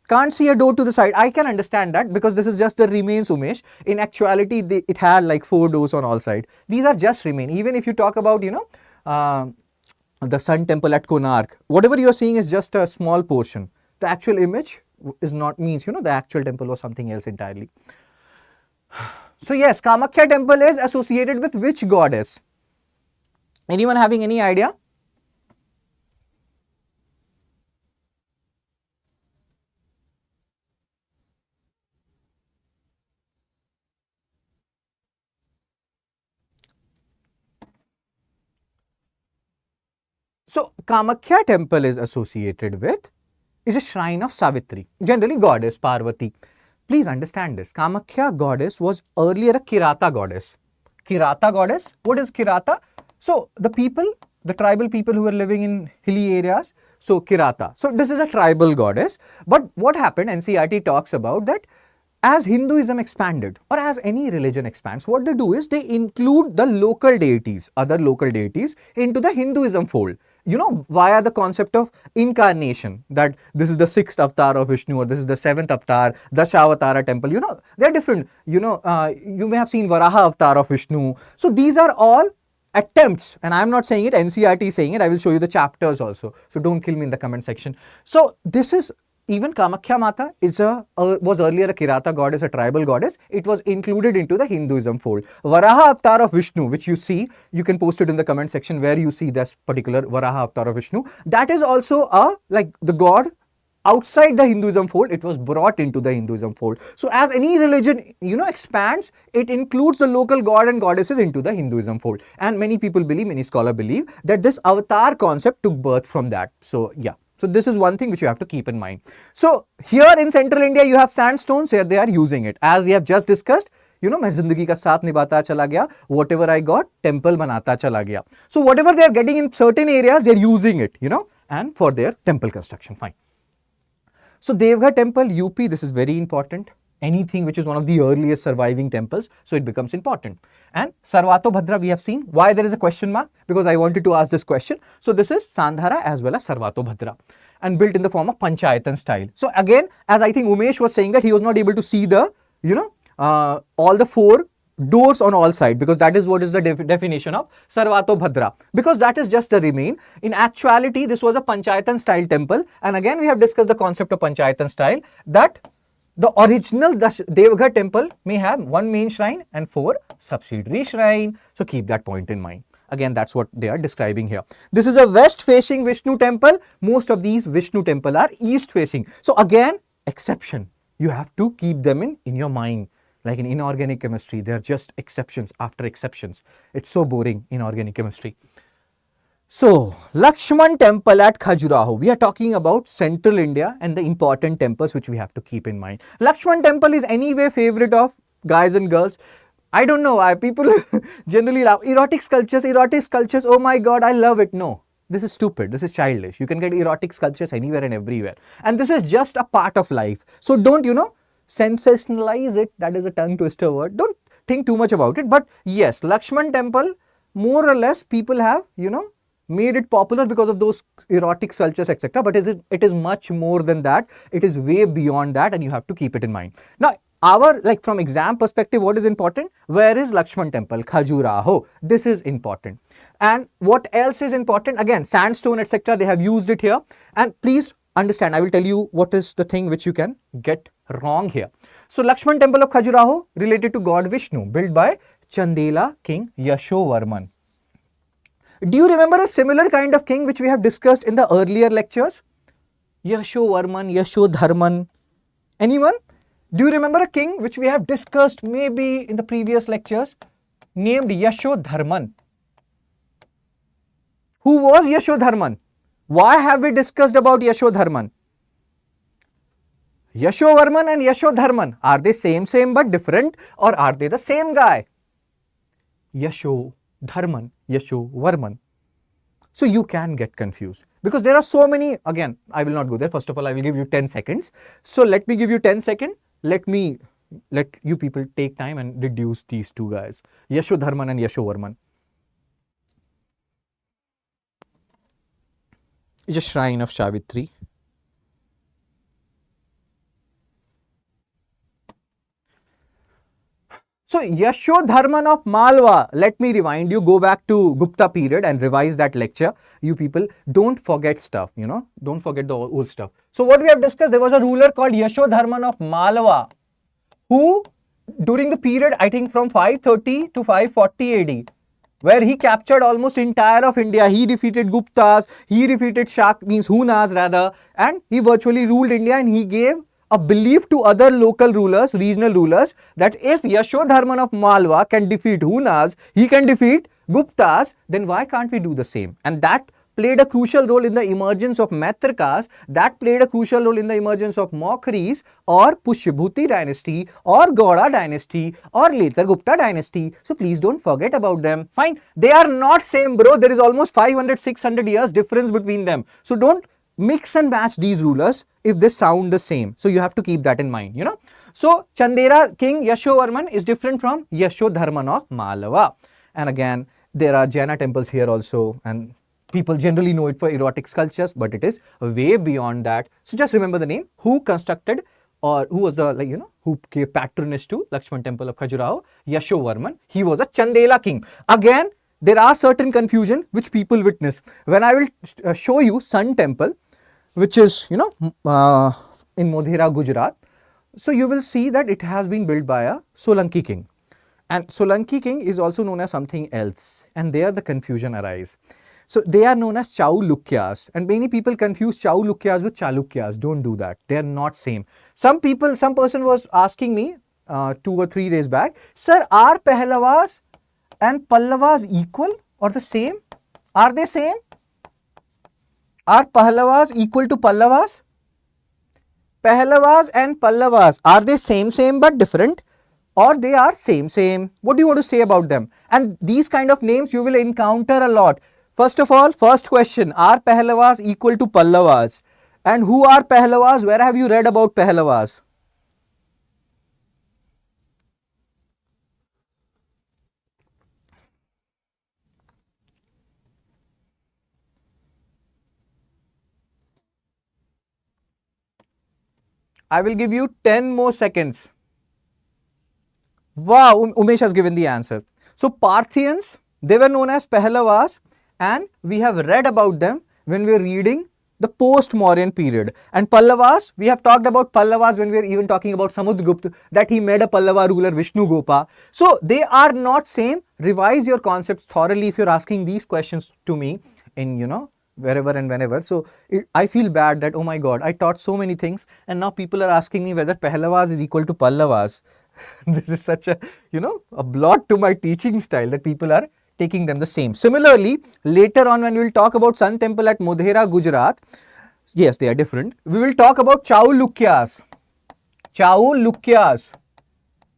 Can't see a door to the side. I can understand that because this is just the remains, Umesh. In actuality, it had like 4 doors on all sides. These are just remain. Even if you talk about, you know, the sun temple at Konark, whatever you are seeing is just a small portion. The actual image is not, means, you know, the actual temple was something else entirely. So yes, Kamakhya temple is associated with which goddess? Anyone having any idea? So Kamakhya temple is associated with, is a shrine of Savitri, generally goddess Parvati. Please understand this. Kamakhya goddess was earlier a Kirata goddess. Kirata goddess, what is Kirata? So the people, the tribal people who were living in hilly areas, so Kirata. So this is a tribal goddess. But what happened, NCERT talks about that as Hinduism expanded or as any religion expands, what they do is they include the local deities, other local deities into the Hinduism fold. You know, via the concept of incarnation, that this is the 6th avatar of Vishnu or this is the 7th avatar, Dashavatara temple, you know, they're different. You know, you may have seen Varaha avatar of Vishnu. So these are all attempts, and I'm not saying it, NCERT is saying it, I will show you the chapters also. So don't kill me in the comment section. So this is, even Kamakhya Mata is was earlier a Kirata goddess, a tribal goddess. It was included into the Hinduism fold. Varaha avatar of Vishnu, which you see, you can post it in the comment section where you see this particular Varaha avatar of Vishnu. That is also like the god outside the Hinduism fold. It was brought into the Hinduism fold. So as any religion, you know, expands, it includes the local god and goddesses into the Hinduism fold. And many people believe, many scholars believe that this avatar concept took birth from that. So yeah. So this is one thing which you have to keep in mind. So here in central India, you have sandstones. Here they are using it. As we have just discussed, you know, मैं जिंदगी का साथ निभाता चला गया, whatever I got, temple बनाता चला गया. So whatever they are getting in certain areas, they are using it, you know, and for their temple construction, fine. So Devghar temple, UP, this is very important. Anything which is one of the earliest surviving temples, so it becomes important. And Sarvatobhadra we have seen. Why there is a question mark? Because I wanted to ask this question. So this is Sandhara as well as Sarvatobhadra, and built in the form of Panchayatan style. So again, as I think Umesh was saying that he was not able to see the, you know, all the 4 doors on all sides, because that is what is the definition of Sarvatobhadra, because that is just the remain. In actuality, this was a Panchayatan style temple, and again we have discussed the concept of Panchayatan style, that the original Devghar temple may have 1 main shrine and 4 subsidiary shrine. So keep that point in mind. Again, that's what they are describing here. This is a west facing Vishnu temple. Most of these Vishnu temple are east facing. So again, exception. You have to keep them in your mind. Like in inorganic chemistry, they are just exceptions after exceptions. It's so boring in organic chemistry. So, Lakshman temple at Khajuraho. We are talking about central India and the important temples which we have to keep in mind. Lakshman temple is anyway favorite of guys and girls. I don't know why people generally love erotic sculptures, oh my god, I love it. No, this is stupid, this is childish. You can get erotic sculptures anywhere and everywhere. And this is just a part of life. So don't, you know, sensationalize it. That is a tongue twister word. Don't think too much about it. But yes, Lakshman temple, more or less people have, you know, made it popular because of those erotic sculptures, etc. But it is much more than that. It is way beyond that, and you have to keep it in mind. Now, like from exam perspective, what is important? Where is Lakshman temple? Khajuraho. This is important. And what else is important? Again, sandstone, etc. They have used it here. And please understand, I will tell you what is the thing which you can get wrong here. So, Lakshman temple of Khajuraho related to God Vishnu, built by Chandela king Yashovarman. Do you remember a similar kind of king which we have discussed in the earlier lectures? Yashovarman, Yashodharman. Anyone? Do you remember a king which we have discussed maybe in the previous lectures named Yashodharman? Who was Yashodharman? Why have we discussed about Yashodharman? Yashovarman and Yashodharman, are they same but different, or are they the same guy? Yashodharman, Yashovarman. So you can get confused because there are so many. Again, I will not go there. First of all, I will give you 10 seconds. So let me give you 10 seconds. Let you people take time and deduce these two guys, Yashodharman and Yashovarman. It's a shrine of Savitri. So Yashodharman of Malwa, let me remind you, go back to Gupta period and revise that lecture. You people don't forget stuff, don't forget the old stuff. So what we have discussed, there was a ruler called Yashodharman of Malwa, who during the period, I think from 530 to 540 AD, where he captured almost entire of India. He defeated Guptas, he defeated Hunas rather, and he virtually ruled India, and he gave a belief to other local rulers, regional rulers, that if Yashodharman of Malwa can defeat Hunas, he can defeat Guptas, then why can't we do the same? And that played a crucial role in the emergence of Maitrikas, that played a crucial role in the emergence of Maukris or Pushyabhuti dynasty or Gauda dynasty or later Gupta dynasty. So please don't forget about them. Fine, they are not same, bro. There is almost 500-600 years difference between them. So don't mix and match these rulers if they sound the same. So you have to keep that in mind, So Chandera king Yashovarman is different from Yashodharman of Malwa. And again, there are Jaina temples here also, and people generally know it for erotic sculptures, but it is way beyond that. So just remember the name, who constructed or who was the, who gave patronage to Lakshman temple of Khajuraho, Yashovarman. He was a Chandela king. Again, there are certain confusion which people witness. When I will show you Sun temple, which is, in Modhera, Gujarat. So you will see that it has been built by a Solanki king. And Solanki king is also known as something else. And there the confusion arises. So they are known as Chaulukyas. And many people confuse Chaulukyas with Chalukyas. Don't do that. They are not same. Some person was asking me 2 or 3 days back, sir, are Pehlavas and Pallavas equal or the same? Are they same? Are Pahlavas equal to Pallavas? Pehlavas and Pallavas, are they same but different, or they are same? What do you want to say about them? And these kind of names you will encounter a lot. First of all, first question, are Pehlavas equal to Pallavas? And who are Pehlavas? Where have you read about Pehlavas? I will give you 10 more seconds. Wow, Umesh has given the answer. So Parthians, they were known as Pehlavas, and we have read about them when we are reading the post-Mauryan period. And Pallavas, we have talked about Pallavas when we are even talking about Samudragupta, that he made a Pallava ruler, Vishnu Gopa. So they are not same. Revise your concepts thoroughly if you are asking these questions to me in, wherever and whenever. So I feel bad that, oh my God, I taught so many things and now people are asking me whether Pehlavas is equal to Pallavas. This is such a, a blot to my teaching style that people are taking them the same. Similarly, later on when we will talk about Sun temple at Modhera, Gujarat, yes, they are different. We will talk about Chaulukyas. Chaulukyas,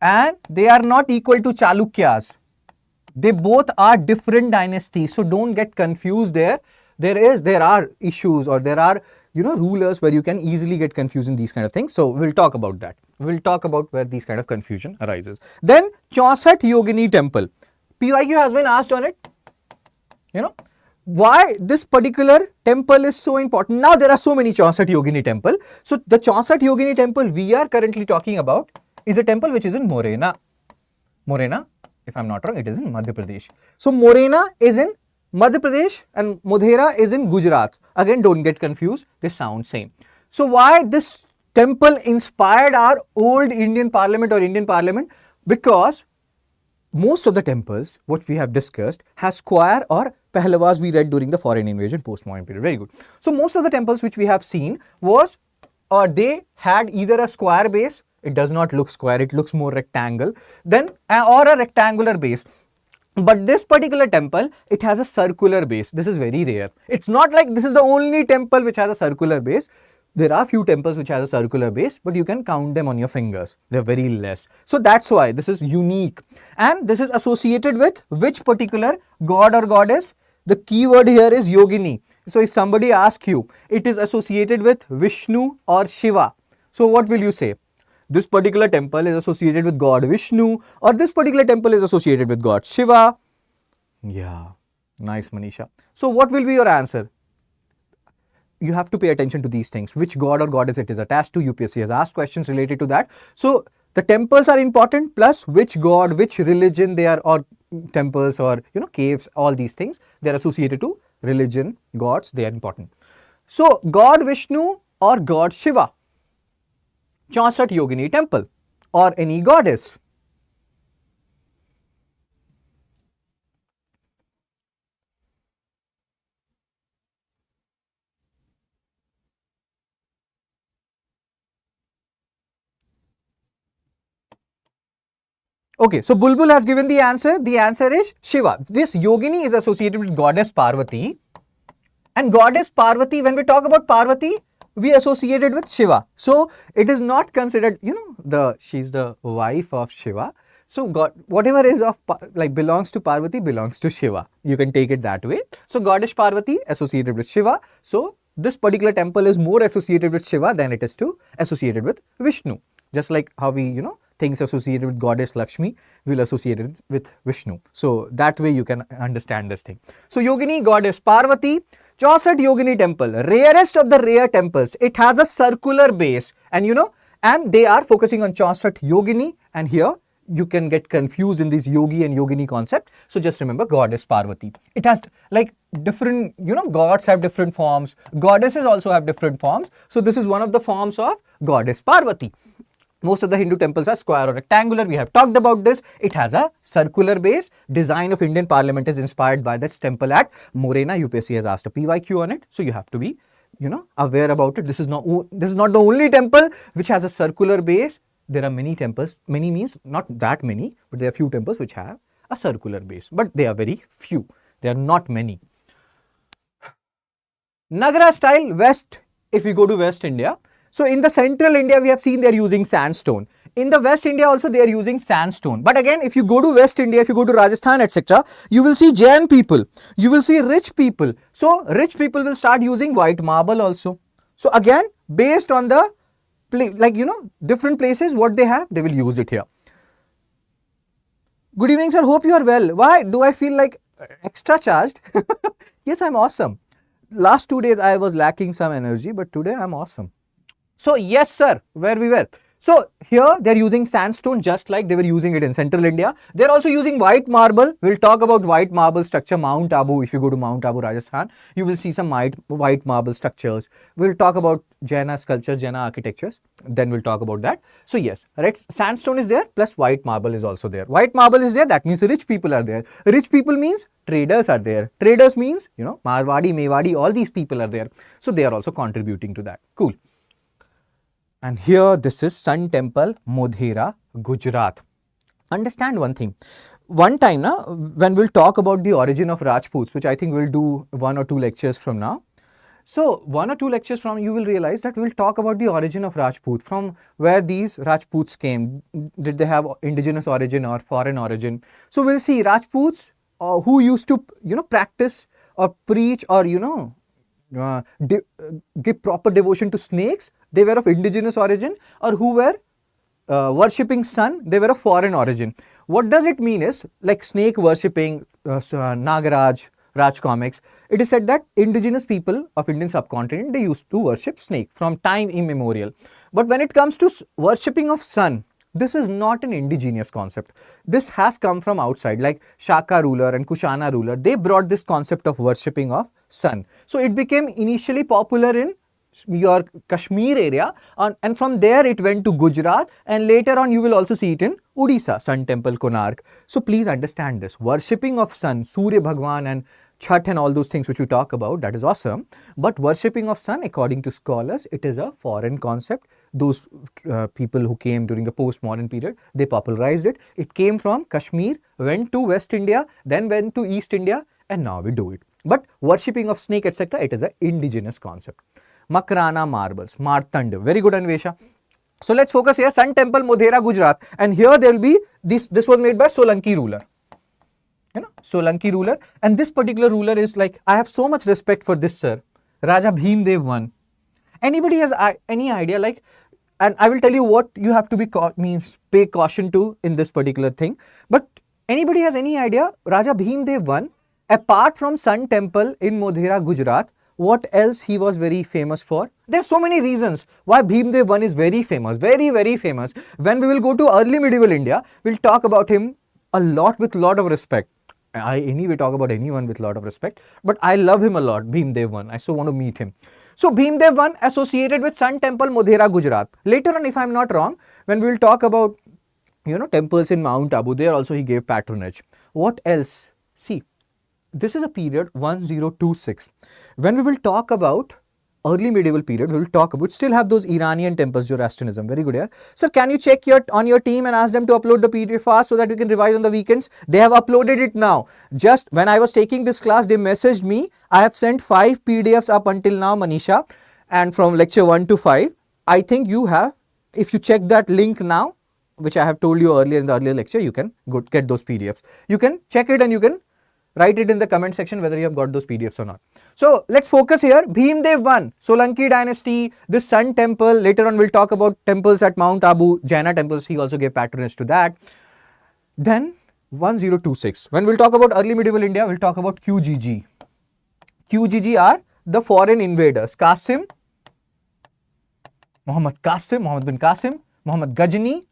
and they are not equal to Chalukyas. They both are different dynasties. So don't get confused there. There are issues, or there are, rulers where you can easily get confused in these kind of things. So we'll talk about that. We'll talk about where these kind of confusion arises. Then 64 Yogini temple. PYQ has been asked on it. Why this particular temple is so important. Now there are so many 64 Yogini temple. So the 64 Yogini temple we are currently talking about is a temple which is in Morena. Morena, if I'm not wrong, it is in Madhya Pradesh. So Morena is in Madhya Pradesh and Modhera is in Gujarat. Again, don't get confused. They sound same. So why this temple inspired our old Indian parliament or Indian parliament? Because most of the temples, what we have discussed, has square or Pehlavas we read during the foreign invasion post-Mauryan period. Very good. So most of the temples which we have seen was, they had either a square base, it does not look square, it looks more rectangle, then or a rectangular base. But this particular temple, it has a circular base. This is very rare. It's not like this is the only temple which has a circular base. There are few temples which has a circular base, but you can count them on your fingers. They're very less. So that's why this is unique. And this is associated with which particular god or goddess? The keyword here is yogini. So if somebody asks you, it is associated with Vishnu or Shiva. So what will you say? This particular temple is associated with God Vishnu, or this particular temple is associated with God Shiva. Yeah, nice, Manisha. So what will be your answer? You have to pay attention to these things. Which god or goddess it is attached to, UPSC has asked questions related to that. So the temples are important, plus which god, which religion they are, or temples or caves, all these things, they are associated to religion, gods, they are important. So God Vishnu or God Shiva, 64 Yogini temple, or any goddess. Okay, so Bulbul has given the answer. The answer is Shiva. This Yogini is associated with goddess Parvati. And goddess Parvati, when we talk about Parvati, we associate it with Shiva. So it is not considered, she's the wife of Shiva. So God, whatever is of belongs to Parvati belongs to Shiva. You can take it that way. So goddess Parvati associated with Shiva. So this particular temple is more associated with Shiva than it is associated with Vishnu. Just like how we, things associated with goddess Lakshmi will associate it with Vishnu. So that way you can understand this thing. So Yogini goddess Parvati, 64 Yogini temple, rarest of the rare temples. It has a circular base, and and they are focusing on 64 Yogini, and here you can get confused in this yogi and yogini concept. So just remember goddess Parvati. It has like different, gods have different forms. Goddesses also have different forms. So this is one of the forms of goddess Parvati. Most of the Hindu temples are square or rectangular. We have talked about this. It has a circular base. Design of Indian Parliament is inspired by this temple at Morena. UPSC has asked a PYQ on it. So you have to be, aware about it. This is not the only temple which has a circular base. There are many temples. Many means not that many, but there are few temples which have a circular base. But they are very few. They are not many. Nagara style West, if we go to West India. So in the central India, we have seen they are using sandstone. In the West India also they are using sandstone. But again, if you go to West India, if you go to Rajasthan, etc., you will see Jain people. You will see rich people. So rich people will start using white marble also. So again, based on the, different places, what they have, they will use it here. Good evening, sir. Hope you are well. Why do I feel like extra charged? Yes, I'm awesome. Last 2 days I was lacking some energy, but today I'm awesome. So yes, sir, where we were. So here they are using sandstone just like they were using it in central India. They are also using white marble. We'll talk about white marble structure, Mount Abu. If you go to Mount Abu, Rajasthan, you will see some white marble structures. We'll talk about Jaina sculptures, Jaina architectures. Then we'll talk about that. So yes, red sandstone is there plus white marble is also there. White marble is there. That means rich people are there. Rich people means traders are there. Traders means, Marwadi, Mewadi, all these people are there. So they are also contributing to that. Cool. And here this is Sun Temple, Modhera, Gujarat. Understand one thing. One time when we'll talk about the origin of Rajputs, which I think we'll do 1 or 2 lectures from now. So 1 or 2 lectures from you will realize that we'll talk about the origin of Rajput, from where these Rajputs came. Did they have indigenous origin or foreign origin? So we'll see Rajputs who used to practice or preach or give proper devotion to snakes. They were of indigenous origin, or who were worshipping sun, they were of foreign origin. What does it mean is, like snake worshipping, Nagaraj, Raj comics, it is said that indigenous people of Indian subcontinent, they used to worship snake from time immemorial. But when it comes to worshipping of sun, this is not an indigenous concept. This has come from outside, like Shaka ruler and Kushana ruler. They brought this concept of worshipping of sun. So it became initially popular in your Kashmir area, and from there it went to Gujarat, and later on you will also see it in Odisha, Sun Temple, Konark. So please understand this. Worshipping of sun, Surya Bhagwan and Chhat and all those things which we talk about, that is awesome. But worshipping of sun, according to scholars, it is a foreign concept. Those people who came during the postmodern period, they popularized it. It came from Kashmir, went to West India, then went to East India, and now we do it. But worshipping of snake, etc., it is an indigenous concept. Makrana marbles, Martand, very good, Anvesha. So let's focus here, Sun Temple, Modhera, Gujarat. And here there will be, this was made by Solanki ruler. Solanki ruler. And this particular ruler is like, I have so much respect for this sir, Raja Bhimdev I. Anybody has any idea, like, and I will tell you what you have to be pay caution to in this particular thing. But anybody has any idea, Raja Bhimdev I, apart from Sun Temple in Modhera, Gujarat, what else he was very famous for? There are so many reasons why Bhimdev I is very famous, very, very famous. When we will go to early medieval India, we'll talk about him a lot with lot of respect. I anyway talk about anyone with lot of respect, but I love him a lot, Bhimdev I. I so want to meet him. So Bhimdev I associated with Sun Temple, Modhera, Gujarat. Later on, if I am not wrong, when we will talk about, temples in Mount Abu, there also he gave patronage. What else? See, this is a period 1026. When we will talk about early medieval period, we will talk about, still have those Iranian temples, Zoroastrianism. Very good here. Sir, can you check on your team and ask them to upload the PDF fast so that we can revise on the weekends? They have uploaded it now. Just when I was taking this class, they messaged me. I have sent 5 PDFs up until now, Manisha, and from lecture 1 to 5. I think you have, if you check that link now, which I have told you earlier in the earlier lecture, you can go get those PDFs. You can check it and you can write it in the comment section whether you have got those PDFs or not. So let's focus here. Bhimdev I, Solanki dynasty, this Sun Temple. Later on we'll talk about temples at Mount Abu, Jaina temples. He also gave patronage to that. Then 1026. When we'll talk about early medieval India, we'll talk about QGG. QGG are the foreign invaders. Muhammad bin Qasim, Muhammad Ghazni,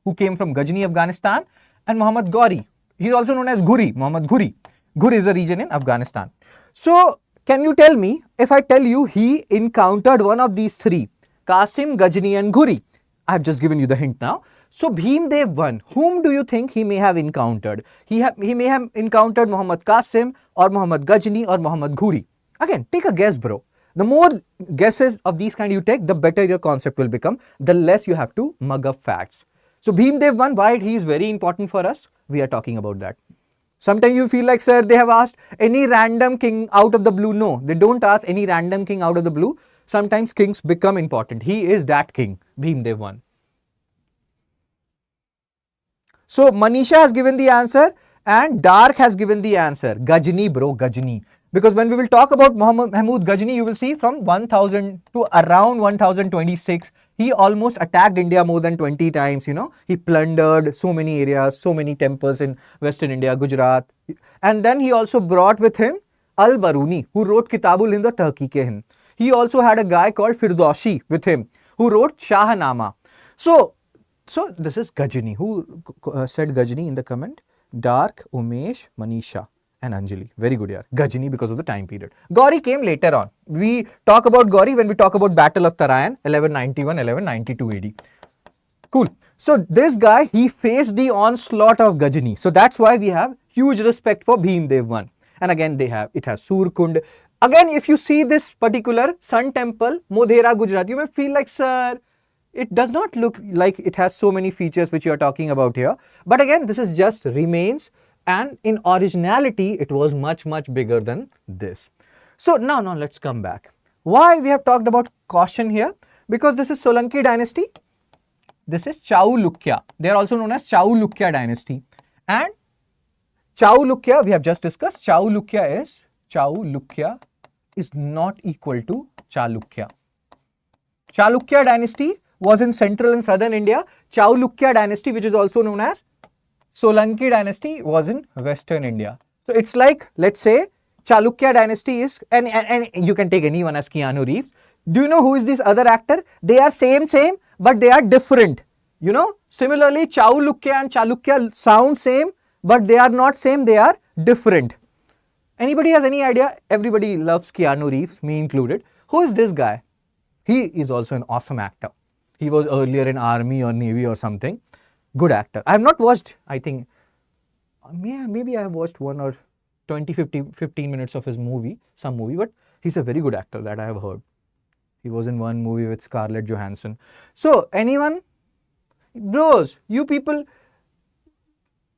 who came from Ghazni, Afghanistan, and Muhammad Ghori. He is also known as Ghuri, Muhammad Ghuri. Ghur is a region in Afghanistan. So, can you tell me, if I tell you he encountered one of these 3, Qasim, Ghazni and Ghuri. I have just given you the hint now. So, Bhimdev I, whom do you think he may have encountered? He may have encountered Muhammad Qasim or Muhammad Ghazni or Muhammad Ghuri. Again, take a guess, bro. The more guesses of these kind you take, the better your concept will become, the less you have to mug up facts. So, Bhimdev I, why he is very important for us? We are talking about that. Sometimes you feel like, sir, they have asked any random king out of the blue. No, they don't ask any random king out of the blue. Sometimes kings become important. He is that king, Bhimdev I. So, Manisha has given the answer and Dark has given the answer. Ghazni, bro, Ghazni. Because when we will talk about Mahmud Ghazni, you will see from 1000 to around 1026. He almost attacked India more than 20 times, He plundered so many areas, so many temples in Western India, Gujarat. And then he also brought with him Al-Baruni, who wrote Kitabul Hind wa Tahqiq-e-Hind. He also had a guy called Firdausi with him, who wrote Shahnama. So this is Ghazni. Who said Ghazni in the comment? Dark, Umesh, Manisha and Anjali. Very good, yaar. Ghazni because of the time period. Ghori came later on. We talk about Ghori when we talk about Battle of Tarayan, 1191, 1192 AD. Cool. So this guy, he faced the onslaught of Ghazni. So that's why we have huge respect for Bhimdev I. And again, it has Surkund. Again, if you see this particular Sun Temple, Modhera, Gujarat, you may feel like, sir, it does not look like it has so many features which you are talking about here. But again, this is just remains. And in originality, it was much, much bigger than this. So now let's come back. Why we have talked about caution here? Because this is Solanki dynasty. This is Chaulukya. They are also known as Chaulukya dynasty. And Chaulukya, we have just discussed, Chaulukya is not equal to Chalukya. Chalukya dynasty was in central and southern India. Chaulukya dynasty, which is also known as Solanki dynasty, was in western India. So it's like, let's say, Chalukya dynasty is, and you can take anyone as Keanu Reeves. Do you know who is this other actor? They are same, but they are different. Similarly, Chaulukya and Chalukya sound same, but they are not same, they are different. Anybody has any idea? Everybody loves Keanu Reeves, me included. Who is this guy? He is also an awesome actor. He was earlier in army or navy or something. Good actor. I have not watched, I think, maybe I have watched one or 15 minutes of his movie, some movie, but he's a very good actor that I have heard. He was in one movie with Scarlett Johansson. So anyone? Bros, you people,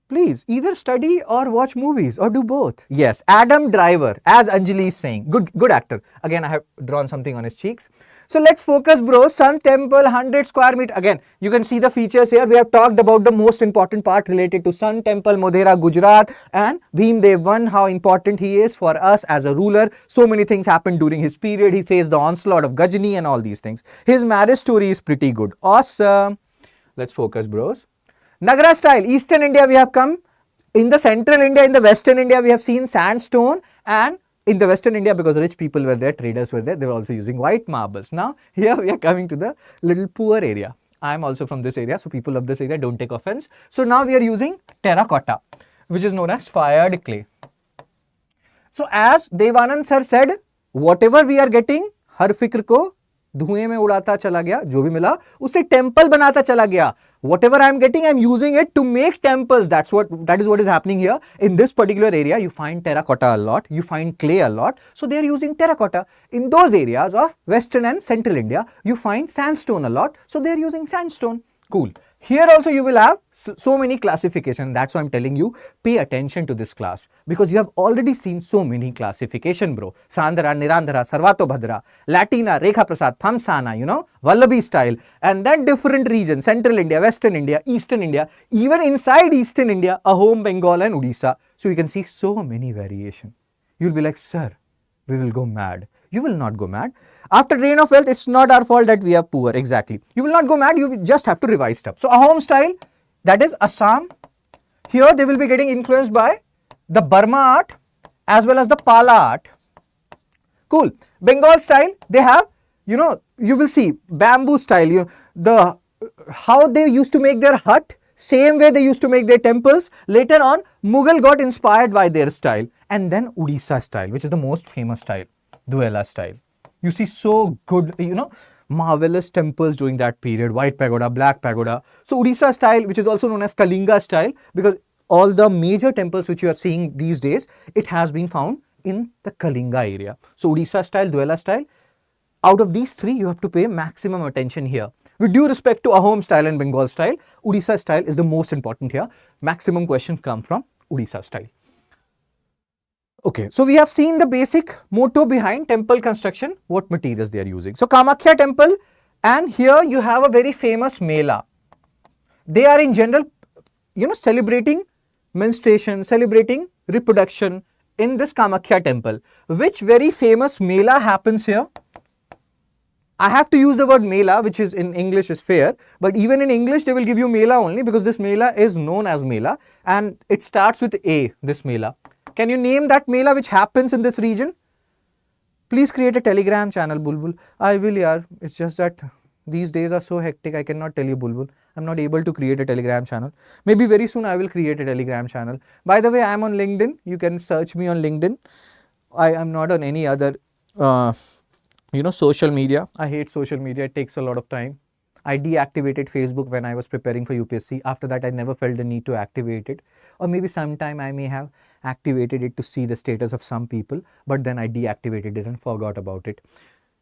please either study or watch movies or do both. Yes, Adam Driver, as Anjali is saying, good actor. Again, I have drawn something on his cheeks. So let's focus, bro. Sun Temple, 100 square meter. Again, you can see the features here. We have talked about the most important part related to Sun Temple, Modhera, Gujarat, and Bhimdev I, how important he is for us as a ruler. So many things happened during his period. He faced the onslaught of Ghajini and all these things. His marriage story is pretty good. Awesome. Let's focus, bros. Nagara style, Eastern India we have come. In the Central India, in the Western India, we have seen sandstone, and in the Western India, because rich people were there, traders were there, they were also using white marbles. Now, here we are coming to the little poor area. I am also from this area, so people of this area don't take offense. So now we are using terracotta, which is known as fired clay. So as Devanand sir said, whatever we are getting, हर फिक्र को धुएं में उड़ाता चला गया, जो भी मिला उसे टेम्पल बनाता चला गया. Whatever I am getting, I am using it to make temples. That is what is happening here. In this particular area, you find terracotta a lot, you find clay a lot. So they are using terracotta. In those areas of Western and Central India, you find sandstone a lot. So they are using sandstone. Cool. Here also you will have so many classifications. That's why I'm telling you, pay attention to this class, because you have already seen so many classification, bro. Sandhara, nirandhara, sarvatobhadra, Latina, Rekha Prasad, Thamsana, you know, Vallabhi style, and then different regions, Central India, Western India, Eastern India, even inside Eastern India, Ahom, Bengal and Odisha. So you can see so many variation. You'll be like, sir, we will go mad. You will not go mad. After drain of wealth, it's not our fault that we are poor. Exactly. You will not go mad. You just have to revise stuff. So Ahom style, that is Assam. Here they will be getting influenced by the Burma art as well as the Pala art. Cool. Bengal style, they have, you know, you will see bamboo style. How they used to make their hut, same way they used to make their temples. Later on, Mughal got inspired by their style. And then Odisha style, which is the most famous style, Duela style. You see so good, you know, marvelous temples during that period, white pagoda, black pagoda. So Odisha style, which is also known as Kalinga style, because all the major temples which you are seeing these days, it has been found in the Kalinga area. So Odisha style, Duela style, out of these three, you have to pay maximum attention here. With due respect to Ahom style and Bengal style, Odisha style is the most important here. Maximum questions come from Odisha style. Okay, so we have seen the basic motto behind temple construction, what materials they are using. So Kamakhya temple, and here you have a very famous Mela. They are in general, you know, celebrating menstruation, celebrating reproduction in this Kamakhya temple. Which very famous Mela happens here? I have to use the word Mela, which is in English is fair, but even in English they will give you Mela only, because this Mela is known as Mela and it starts with A, this Mela. Can you name that Mela which happens in this region? Please create a Telegram channel, Bulbul. I will, yaar. It's just that these days are so hectic, I cannot tell you, Bulbul. I'm not able to create a Telegram channel. Maybe very soon I will create a Telegram channel. By the way, I am on LinkedIn. You can search me on LinkedIn. I am not on any other, social media. I hate social media. It takes a lot of time. I deactivated Facebook when I was preparing for UPSC. After that, I never felt the need to activate it. Or maybe sometime I may have activated it to see the status of some people, but then I deactivated it and forgot about it.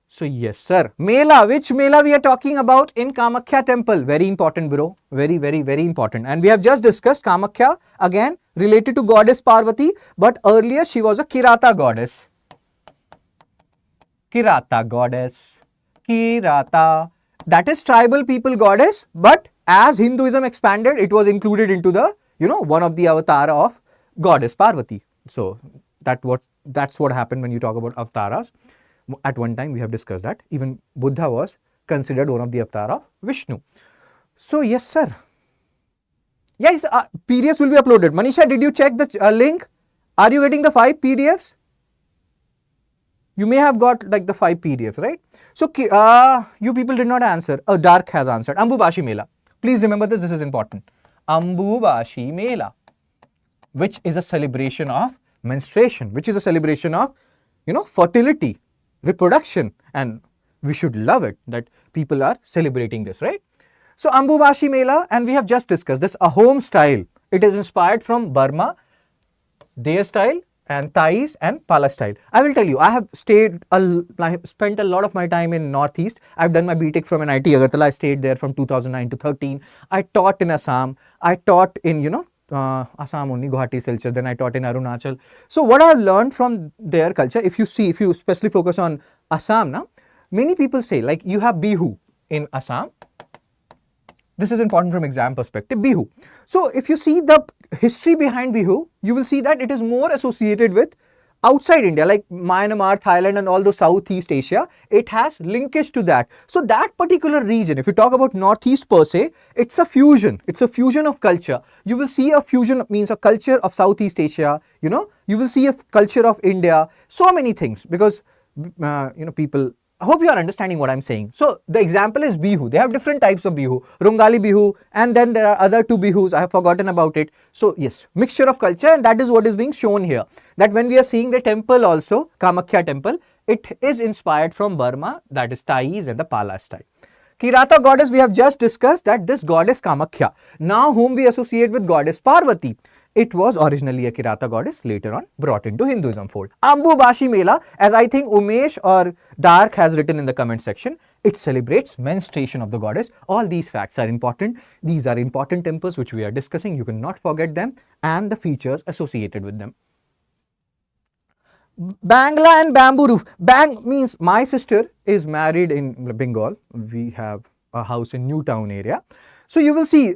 So yes, sir. Mela, which Mela we are talking about in Kamakhya temple? Very important, bro. Very, very, very important. And we have just discussed Kamakhya, again related to goddess Parvati, but earlier she was a Kirata goddess. Kirata goddess. Kirata. That is tribal people goddess, but as Hinduism expanded, it was included into the, one of the avatar of goddess Parvati. So that's what happened when you talk about avatars. At one time we have discussed that. Even Buddha was considered one of the avatar of Vishnu. So yes, sir. Yes, PDFs will be uploaded. Manisha, did you check the link? Are you getting the 5 PDFs? You may have got like the 5 PDFs, right? So you people did not answer. Dark has answered. Ambubashi Mela. Please remember this is important. Ambubashi Mela, which is a celebration of menstruation, which is a celebration of, fertility, reproduction, and we should love it that people are celebrating this, right? So Ambubashi Mela, and we have just discussed this Ahom style. It is inspired from Burma, their style, and Thais and Pala style. I will tell you, I have spent a lot of my time in Northeast. I've done my BTech from NIT Agartala. I stayed there from 2009 to 13. I taught in Assam. I taught in, Assam only, Guwahati, Silchar. Then I taught in Arunachal. So what I've learned from their culture, if you especially focus on Assam, na, many people say like you have Bihu in Assam. This is important from exam perspective, Bihu. So if you see the history behind Bihu, you will see that it is more associated with outside India, like Myanmar, Thailand and all those Southeast Asia. It has linkage to that. So that particular region, if you talk about Northeast per se, it's a fusion. It's a fusion of culture. You will see a fusion means a culture of Southeast Asia, you will see a culture of India, so many things because, people, I hope you are understanding what I'm saying. So the example is Bihu. They have different types of Bihu, Rungali Bihu, and then there are other two Bihus. I have forgotten about it. So yes, mixture of culture, and that is what is being shown here. That when we are seeing the temple also, Kamakhya temple, it is inspired from Burma, that is Thais and the Pala style. Kirata goddess, we have just discussed that this goddess Kamakhya, now whom we associate with goddess Parvati. It was originally a Kirata goddess, later on brought into Hinduism fold. Ambu Bashi Mela, as I think Umesh or Dark has written in the comment section, it celebrates menstruation of the goddess. All these facts are important. These are important temples which we are discussing. You cannot forget them and the features associated with them. Bangla and bamboo roof. Bang means my sister is married in Bengal. We have a house in New Town area. So you will see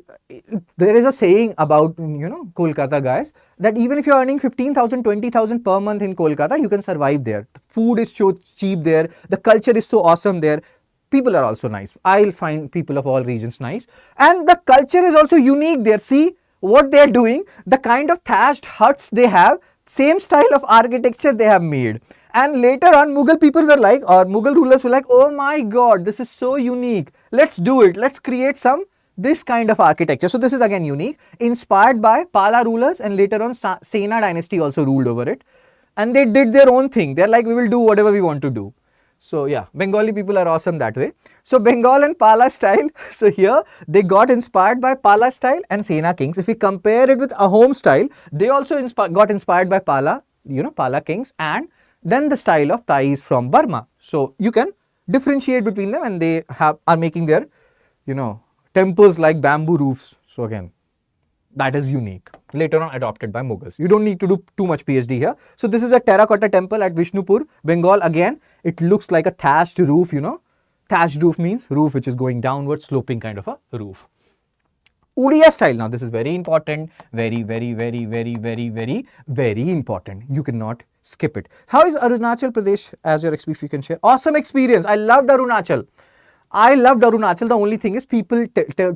there is a saying about, Kolkata guys, that even if you are earning 15,000, 20,000 per month in Kolkata, you can survive there. The food is so cheap there. The culture is so awesome there. People are also nice. I'll find people of all regions nice. And the culture is also unique there. See what they are doing, the kind of thatched huts they have, same style of architecture they have made. And later on, Mughal people were like, or Mughal rulers were like, oh my God, this is so unique. Let's do it. Let's create this kind of architecture. So this is again unique, inspired by Pala rulers, and later on Sena dynasty also ruled over it. And they did their own thing. They're like, we will do whatever we want to do. So yeah, Bengali people are awesome that way. So Bengal and Pala style. So here they got inspired by Pala style and Sena kings. If we compare it with Ahom style, they also got inspired by Pala, Pala kings, and then the style of Thais from Burma. So you can differentiate between them, and they are making their, temples like bamboo roofs. So again, that is unique. Later on adopted by Mughals. You don't need to do too much PhD here. So this is a terracotta temple at Vishnupur, Bengal. Again, it looks like a thatched roof, Thatched roof means roof which is going downward, sloping kind of a roof. Odia style. Now this is very important. Very, very, very, very, very, very, very important. You cannot skip it. How is Arunachal Pradesh as your experience? You can share. Awesome experience. I loved Arunachal. The only thing is people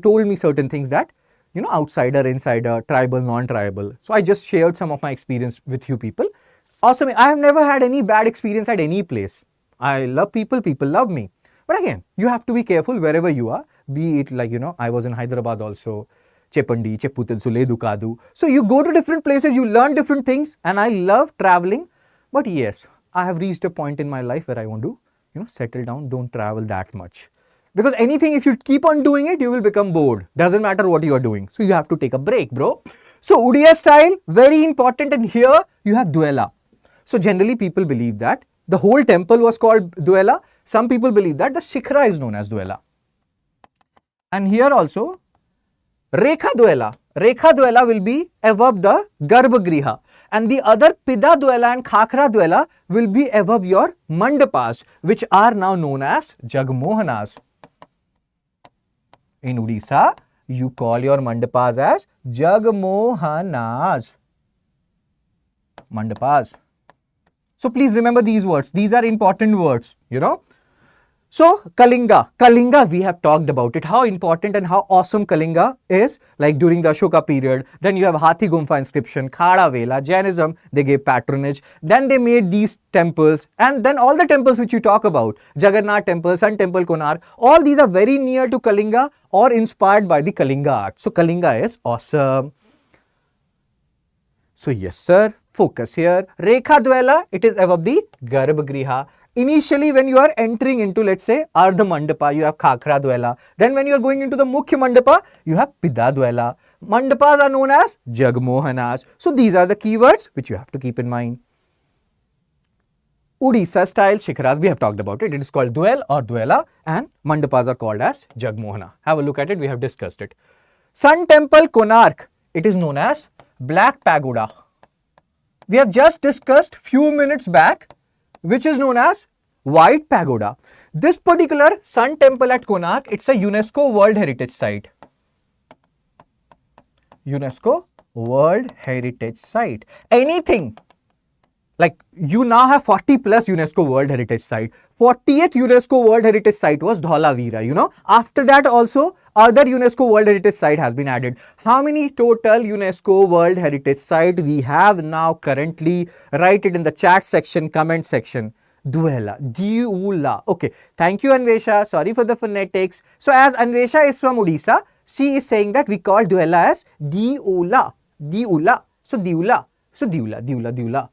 told me certain things that, outsider, insider, tribal, non-tribal. So I just shared some of my experience with you people. Awesome. I have never had any bad experience at any place. I love people, people love me. But again, you have to be careful wherever you are. Be it like, I was in Hyderabad also, Chepandi, Cheputil, Suledu, Kadu. So you go to different places, you learn different things, and I love traveling. But yes, I have reached a point in my life where I want to, settle down, don't travel that much. Because anything, if you keep on doing it, you will become bored. Doesn't matter what you are doing. So you have to take a break, bro. So Odia style, very important. And here you have Duela. So generally people believe that the whole temple was called Duela. Some people believe that the Shikhara is known as Duela. And here also, Rekha Duela. Rekha Duela will be above the Garbhagriha. And the other Pida Duela and Khakra Duela will be above your Mandapas, which are now known as Jagmohanas. In Odisha, you call your Mandapas as Jagmohanas. Mandapas. So please remember these words. These are important words, So Kalinga. Kalinga, we have talked about it. How important and how awesome Kalinga is, like during the Ashoka period. Then you have Hathi Gumfa inscription, Khada Vela, Jainism, they gave patronage. Then they made these temples. And then all the temples which you talk about, Jagannath temple, Sun temple, Konar, all these are very near to Kalinga or inspired by the Kalinga art. So Kalinga is awesome. So yes, sir. Focus here. Rekha Dwela, it is above the Garbhagriha. Initially, when you are entering into, let's say, Ardha Mandapa, you have Khakra Dwela. Then when you are going into the Mukhya Mandapa, you have Pida Dwela. Mandapas are known as Jagmohanas. So these are the keywords which you have to keep in mind. Odisha style Shikharas, we have talked about it. It is called Dwell or Dwella, and Mandapas are called as Jagmohana. Have a look at it. We have discussed it. Sun Temple Konark, it is known as Black Pagoda. We have just discussed few minutes back, which is known as White Pagoda. This particular Sun Temple at Konark, it's a UNESCO World Heritage Site. UNESCO World Heritage Site. Anything like you now have 40 plus UNESCO World Heritage Site. 40th UNESCO World Heritage Site was Dholavira, you know. After that also other UNESCO World Heritage Site has been added. How many total UNESCO World Heritage Site we have now currently? Write it in the chat section, comment section. Duela, Diula. Okay, thank you Anvesha. Sorry for the phonetics. So as Anvesha is from Odisha, she is saying that we call Duela as Diula. Diula. So Diula. So Diula, Diula, Diula.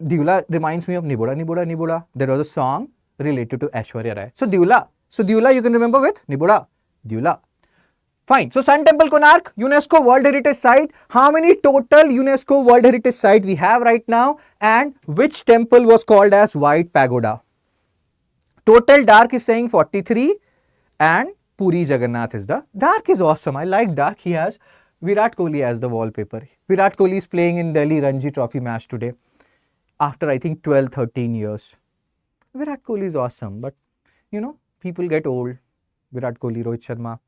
Diula reminds me of Niboda, Niboda, Niboda. There was a song related to Aishwarya Rai. So Diula. So Diula you can remember with Niboda. Diula. Fine. So Sun Temple Konark, UNESCO World Heritage Site. How many total UNESCO World Heritage Site we have right now? And which temple was called as White Pagoda? Total dark is saying 43 and Puri Jagannath is the. Dark is awesome. I like dark. He has Virat Kohli as the wallpaper. Virat Kohli is playing in Delhi Ranji Trophy match today. After I think 12-13 years. Virat Kohli is awesome, but you know, people get old. Virat Kohli, Rohit Sharma.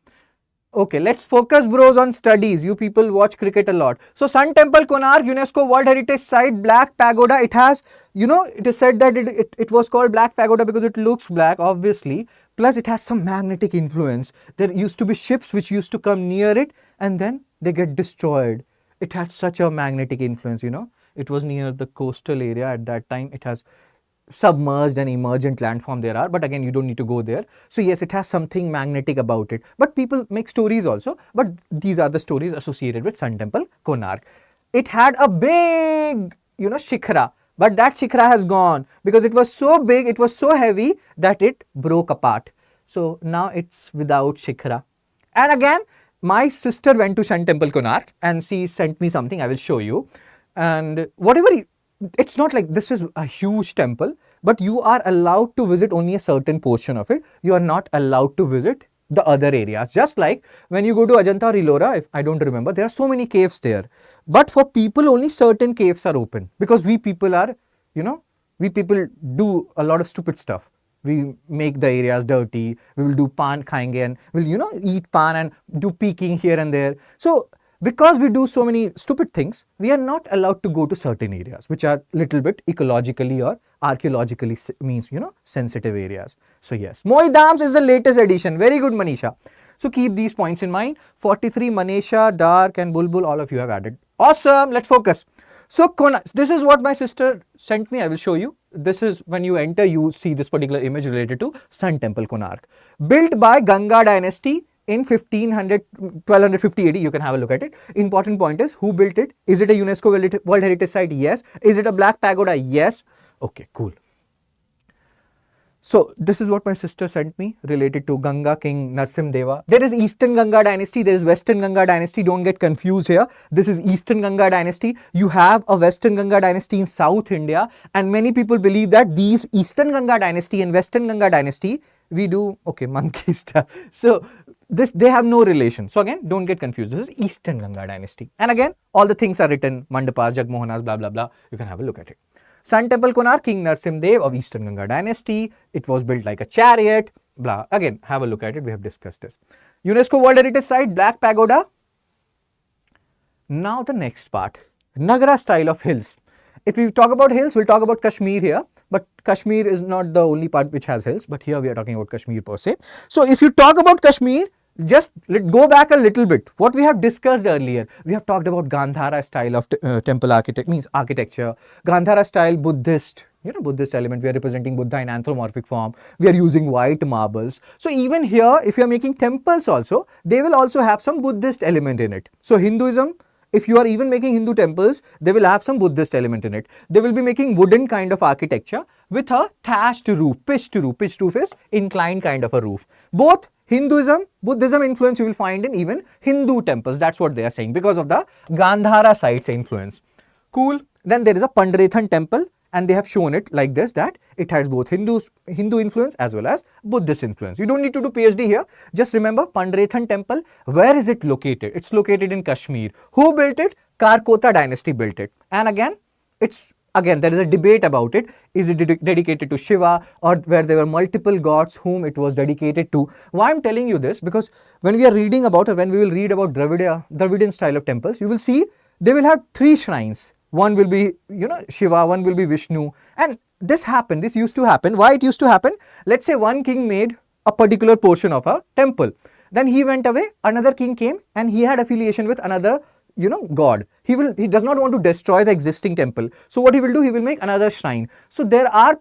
Okay, let's focus bros on studies. You people watch cricket a lot. So Sun Temple Konark, UNESCO World Heritage Site, Black Pagoda. It has, you know, it is said that it was called Black Pagoda because it looks black, obviously. Plus it has some magnetic influence. There used to be ships which used to come near it and then they get destroyed. It had such a magnetic influence, you know. It was near the coastal area at that time. It has submerged and emergent landform there are, but again you don't need to go there. So yes, it has something magnetic about it, but people make stories also, but these are the stories associated with Sun Temple Konark. It had a big, you know, Shikhara, but that Shikhara has gone because it was so big, it was so heavy that it broke apart. So now it's without Shikhara. And again, my sister went to Sun Temple Konark and she sent me something. I will show you. And whatever, it's not like this is a huge temple, but you are allowed to visit only a certain portion of it. You are not allowed to visit the other areas. Just like when you go to Ajanta or Ellora, if I don't remember, there are so many caves there. But for people, only certain caves are open because we people are, you know, we people do a lot of stupid stuff. We make the areas dirty. We will do pan khayenge and we'll, you know, eat pan and do peeking here and there. So because we do so many stupid things, we are not allowed to go to certain areas which are little bit ecologically or archaeologically means, you know, sensitive areas. So yes, Mohi Dams is the latest edition. Very good, Manisha. So keep these points in mind. 43, Manisha, Dark and Bulbul, all of you have added. Awesome. Let's focus. So this is what my sister sent me. I will show you. This is when you enter, you see this particular image related to Sun Temple Konark. Built by Ganga dynasty in 1250 AD, you can have a look at it. Important point is who built it? Is it a UNESCO World Heritage Site? Yes. Is it a Black Pagoda? Yes. Okay, cool. So this is what my sister sent me related to Ganga King Narsim Deva. There is Eastern Ganga dynasty, there is Western Ganga dynasty. Don't get confused here. This is Eastern Ganga dynasty. You have a Western Ganga dynasty in South India, and many people believe that these Eastern Ganga dynasty and Western Ganga dynasty, we do, okay, monkey stuff. So they have no relation. So again, don't get confused. This is Eastern Ganga dynasty. And again, all the things are written, Mandapas, Jagmohanas, blah, blah, blah. You can have a look at it. Sun Temple Konark, King Narsim Dev of Eastern Ganga dynasty. It was built like a chariot, blah. Again, have a look at it. We have discussed this. UNESCO World Heritage Site, Black Pagoda. Now the next part, Nagara style of hills. If we talk about hills, we'll talk about Kashmir here. But Kashmir is not the only part which has hills. But here we are talking about Kashmir per se. So if you talk about Kashmir, just go back a little bit. What we have discussed earlier, we have talked about Gandhara style of temple architecture, Gandhara style Buddhist, you know, Buddhist element. We are representing Buddha in anthropomorphic form. We are using white marbles. So even here, if you are making temples also, they will also have some Buddhist element in it. So Hinduism, if you are even making Hindu temples, they will have some Buddhist element in it. They will be making wooden kind of architecture, with a thatched roof, pitched roof. Pitched roof is inclined kind of a roof. Both Hinduism, Buddhism influence you will find in even Hindu temples. That's what they are saying because of the Gandhara sites influence. Cool. Then there is a Pandrethan temple, and they have shown it like this, that it has both Hindu influence as well as Buddhist influence. You don't need to do PhD here. Just remember Pandrethan temple. Where is it located? It's located in Kashmir. Who built it? Karkota dynasty built it. And again, there is a debate about it. Is it dedicated to Shiva, or where there were multiple gods whom it was dedicated to? Why I'm telling you this? Because when we are reading about, or when we will read about Dravidian style of temples, you will see they will have 3 shrines. One will be, Shiva, one will be Vishnu. And this used to happen. Why it used to happen? Let's say one king made a particular portion of a temple. Then he went away, another king came, and he had affiliation with another god. He does not want to destroy the existing temple. So what he will do, he will make another shrine. So there are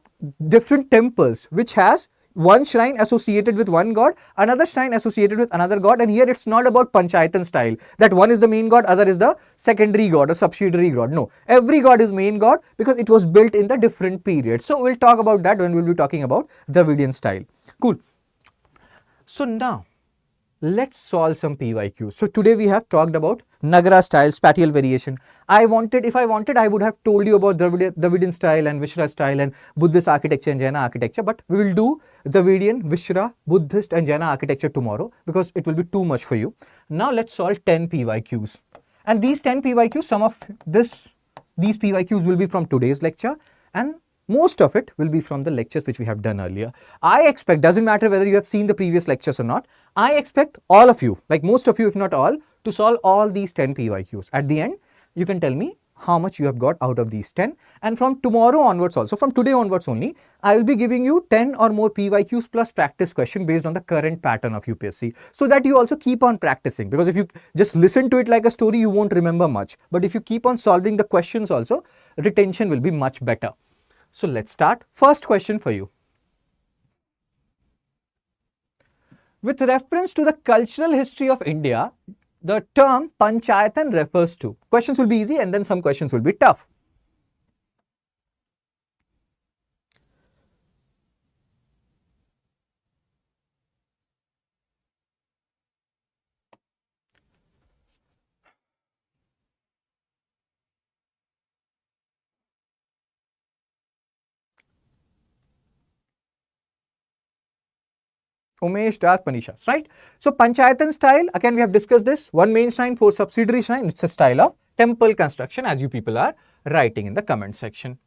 different temples which has one shrine associated with one god, another shrine associated with another god, and here it's not about Panchayatan style, that one is the main god, other is the secondary god or subsidiary god. No, every god is main god because it was built in the different period. So we'll talk about that when we'll be talking about Dravidian style. Cool. So now, let's solve some PYQs. So today we have talked about Nagara style, spatial variation. If I wanted, I would have told you about Dravidian style and Vishra style and Buddhist architecture and Jaina architecture, but we will do Dravidian, Vishra, Buddhist and Jaina architecture tomorrow because it will be too much for you. Now let's solve 10 PYQs. And these 10 PYQs, some of these PYQs will be from today's lecture, and most of it will be from the lectures which we have done earlier. I expect, doesn't matter whether you have seen the previous lectures or not, I expect all of you, like most of you if not all, to solve all these 10 PYQs. At the end, you can tell me how much you have got out of these 10. And from tomorrow onwards also, from today onwards only, I will be giving you 10 or more PYQs plus practice question based on the current pattern of UPSC, so that you also keep on practicing. Because if you just listen to it like a story, you won't remember much. But if you keep on solving the questions also, retention will be much better. So let's start. First question for you. With reference to the cultural history of India, the term Panchayatan refers to. Questions will be easy and then some questions will be tough. Umesh, Dark, Manisha, right? So Panchayatan style, again we have discussed this, 1 main shrine, 4 subsidiary shrine. It's a style of temple construction as you people are writing in the comment section.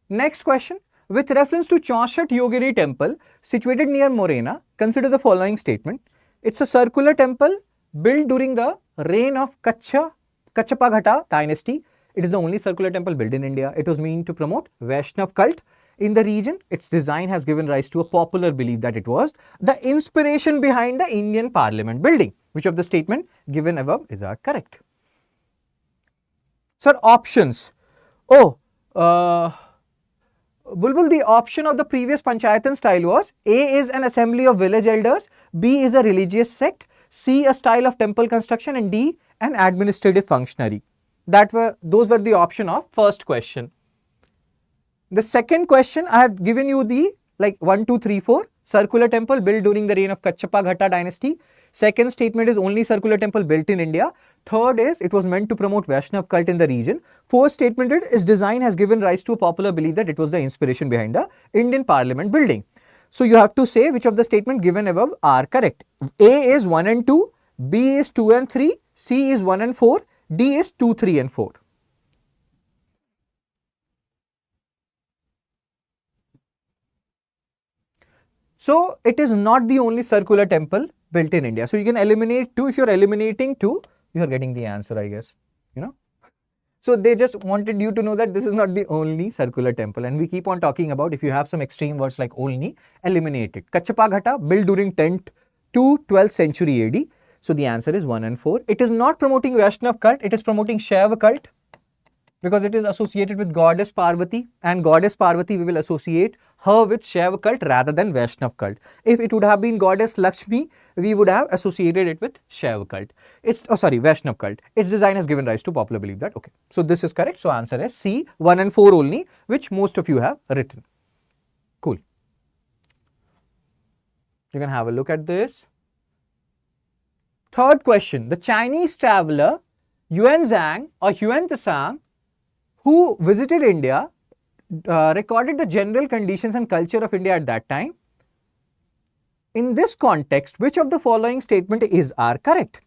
Next question. With reference to Chaunchat Yogini temple situated near Morena, consider the following statement. It's a circular temple built during the reign of Kachapagata dynasty. It is the only circular temple built in India. It was meant to promote Vaishnav cult in the region. Its design has given rise to a popular belief that it was the inspiration behind the Indian Parliament building. Which of the statement given above is correct? Sir, options. Bulbul, the option of the previous Panchayatan style was A is an assembly of village elders, B is a religious sect, C a style of temple construction, and D an administrative functionary. Those were the option of first question. The second question, I have given you the 1, 2, 3, 4 circular temple built during the reign of Kachapagata dynasty. Second statement is only circular temple built in India. Third is it was meant to promote Vaishnav cult in the region. Fourth statement is design has given rise to a popular belief that it was the inspiration behind the Indian Parliament building. So you have to say which of the statement given above are correct. A is 1 and 2, B is 2 and 3, C is 1 and 4, D is 2, 3 and 4. So it is not the only circular temple built in India. So you can eliminate 2. If you are eliminating 2, you are getting the answer, I guess. So they just wanted you to know that this is not the only circular temple. And we keep on talking about, if you have some extreme words like only, eliminate it. Kachapagata built during 10th to 12th century AD. So the answer is 1 and 4. It is not promoting Vaishnav cult. It is promoting Shaiva cult, because it is associated with goddess Parvati, and goddess Parvati we will associate her with Shaiva cult rather than Vaishnav cult. If it would have been goddess Lakshmi, we would have associated it with Shaiva cult. Vaishnav cult. Its design has given rise to popular belief that, okay. So this is correct. So answer is C, 1 and 4 only, which most of you have written. Cool. You can have a look at this. Third question. The Chinese traveler Yuanzhang or Yuan Tsang, who visited India, recorded the general conditions and culture of India at that time. In this context, which of the following statement are correct?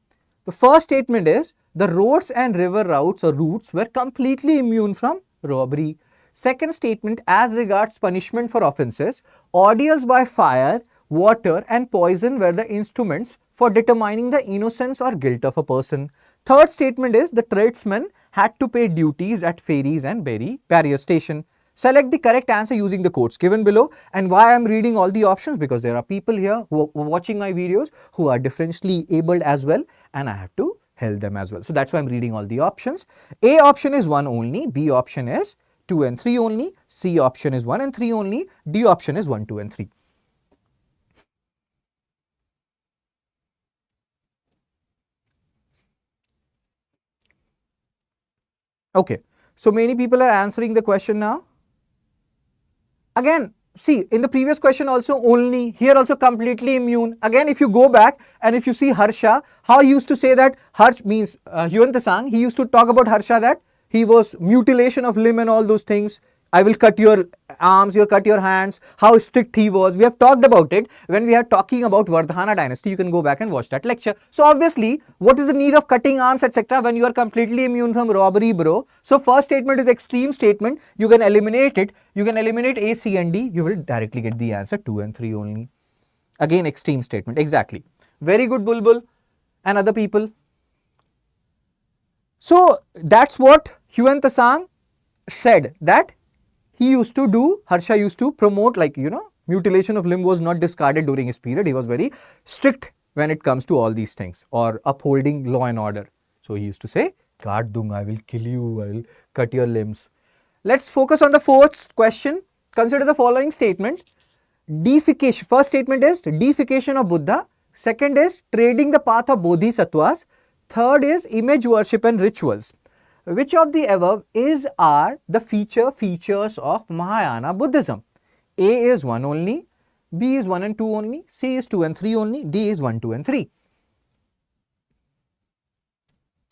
The first statement is the roads and river routes or routes were completely immune from robbery. Second statement, as regards punishment for offences, ordeals by fire, water and poison were the instruments for determining the innocence or guilt of a person. Third statement is the tradesmen had to pay duties at ferries and barrier station. Select the correct answer using the quotes given below. And why I am reading all the options? Because there are people here who are watching my videos who are differently abled as well, and I have to help them as well. So that's why I'm reading all the options. A option is 1 only, B option is 2 and 3 only, C option is 1 and 3 only, D option is 1, 2 and 3. Okay, so many people are answering the question now. Again, see, in the previous question also only, here also completely immune. Again, if you go back and if you see Harsha, how he used to say that Harsh means Yuan Tsang, he used to talk about Harsha that he was mutilation of limb and all those things. I will cut your arms, you cut your hands, how strict he was. We have talked about it when we are talking about Vardhana dynasty. You can go back and watch that lecture. So obviously, what is the need of cutting arms, etc. when you are completely immune from robbery, bro? So first statement is extreme statement. You can eliminate it. You can eliminate A, C and D. You will directly get the answer 2 and 3 only. Again, extreme statement. Exactly. Very good, Bulbul and other people. So that's what Yuan Tsang said, that he used to do, Harsha used to promote, like, you know, mutilation of limb was not discarded during his period. He was very strict when it comes to all these things or upholding law and order. So he used to say, Kaat dunga, I will kill you, I will cut your limbs. Let's focus on the fourth question. Consider the following statement. Deification. First statement is deification of Buddha. Second is trading the path of bodhisattvas. Third is image worship and rituals. Which of the above are the features of Mahayana Buddhism? A is 1 only, B is 1 and 2 only, C is 2 and 3 only, D is 1, 2 and 3.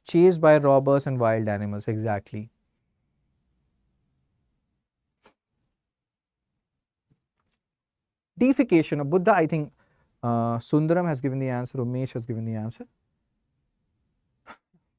Chased by robbers and wild animals, exactly. Deification of Buddha, I think Sundaram has given the answer, Umesh has given the answer.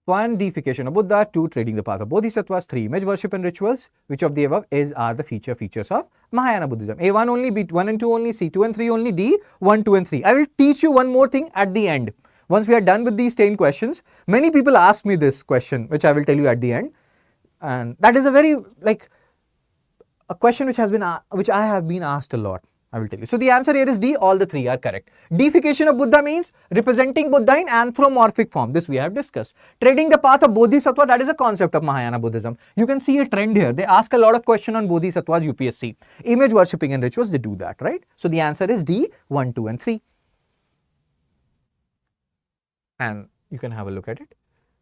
1. Deification of Buddha. 2. Trading the path of bodhisattvas. 3. Image worship and rituals. Which of the above are the features of Mahayana Buddhism? A 1 only, B 1 and 2 only, C 2 and 3 only, D 1, 2 and 3. I will teach you one more thing at the end. Once we are done with these 10 questions, many people ask me this question, which I will tell you at the end. And that is a very, like, a question which I have been asked a lot. I will tell you. So the answer here is D. All the 3 are correct. Deification of Buddha means representing Buddha in anthropomorphic form. This we have discussed. Trading the path of Bodhisattva, that is a concept of Mahayana Buddhism. You can see a trend here. They ask a lot of questions on Bodhisattvas UPSC. Image worshipping and rituals, they do that, right? So the answer is D. 1, 2 and 3. And you can have a look at it.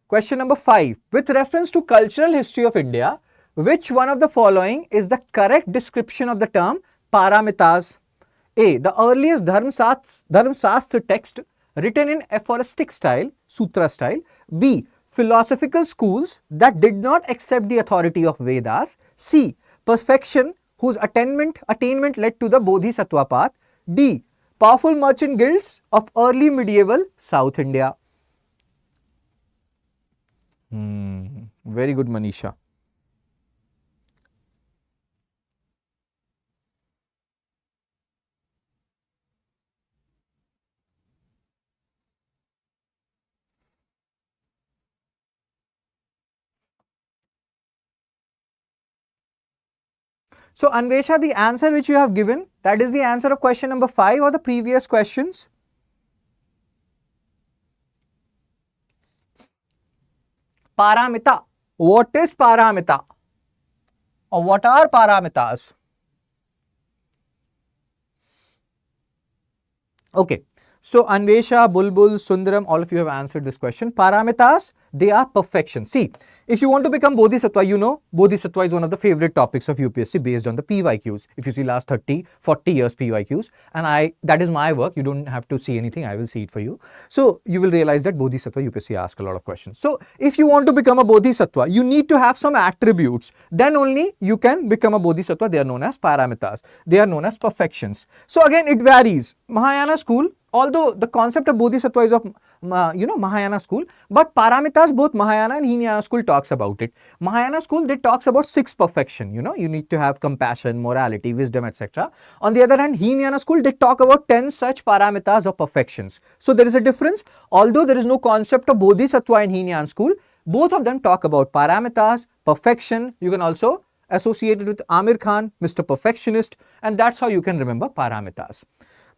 Question number 5. With reference to cultural history of India, which one of the following is the correct description of the term paramitas? A. The earliest Dharmasastra text written in aphoristic style, sutra style. B. Philosophical schools that did not accept the authority of Vedas. C. Perfection whose attainment led to the Bodhisattva path. D. Powerful merchant guilds of early medieval South India. Very good, Manisha. So, Anvesha, the answer which you have given, that is the answer of question number 5 or the previous questions? Paramita. What is paramita? Or what are paramitas? Okay. So Anvesha, Bulbul, Sundaram, all of you have answered this question. Paramitas, they are perfection. See, if you want to become Bodhisattva, you know Bodhisattva is one of the favorite topics of UPSC based on the PYQs. If you see last 30, 40 years PYQs, and that is my work, you don't have to see anything, I will see it for you. So you will realize that Bodhisattva UPSC asks a lot of questions. So if you want to become a Bodhisattva, you need to have some attributes. Then only you can become a Bodhisattva. They are known as paramitas. They are known as perfections. So again, it varies. Mahayana school, although the concept of Bodhisattva is of Mahayana school, but paramitas, both Mahayana and Hinayana school talks about it. Mahayana school, they talks about 6 perfection, you need to have compassion, morality, wisdom, etc. On the other hand, Hinayana school, they talk about 10 such paramitas or perfections. So there is a difference. Although there is no concept of Bodhisattva in Hinayana school, both of them talk about paramitas, perfection. You can also associate it with Amir Khan, Mr. Perfectionist, and that's how you can remember paramitas.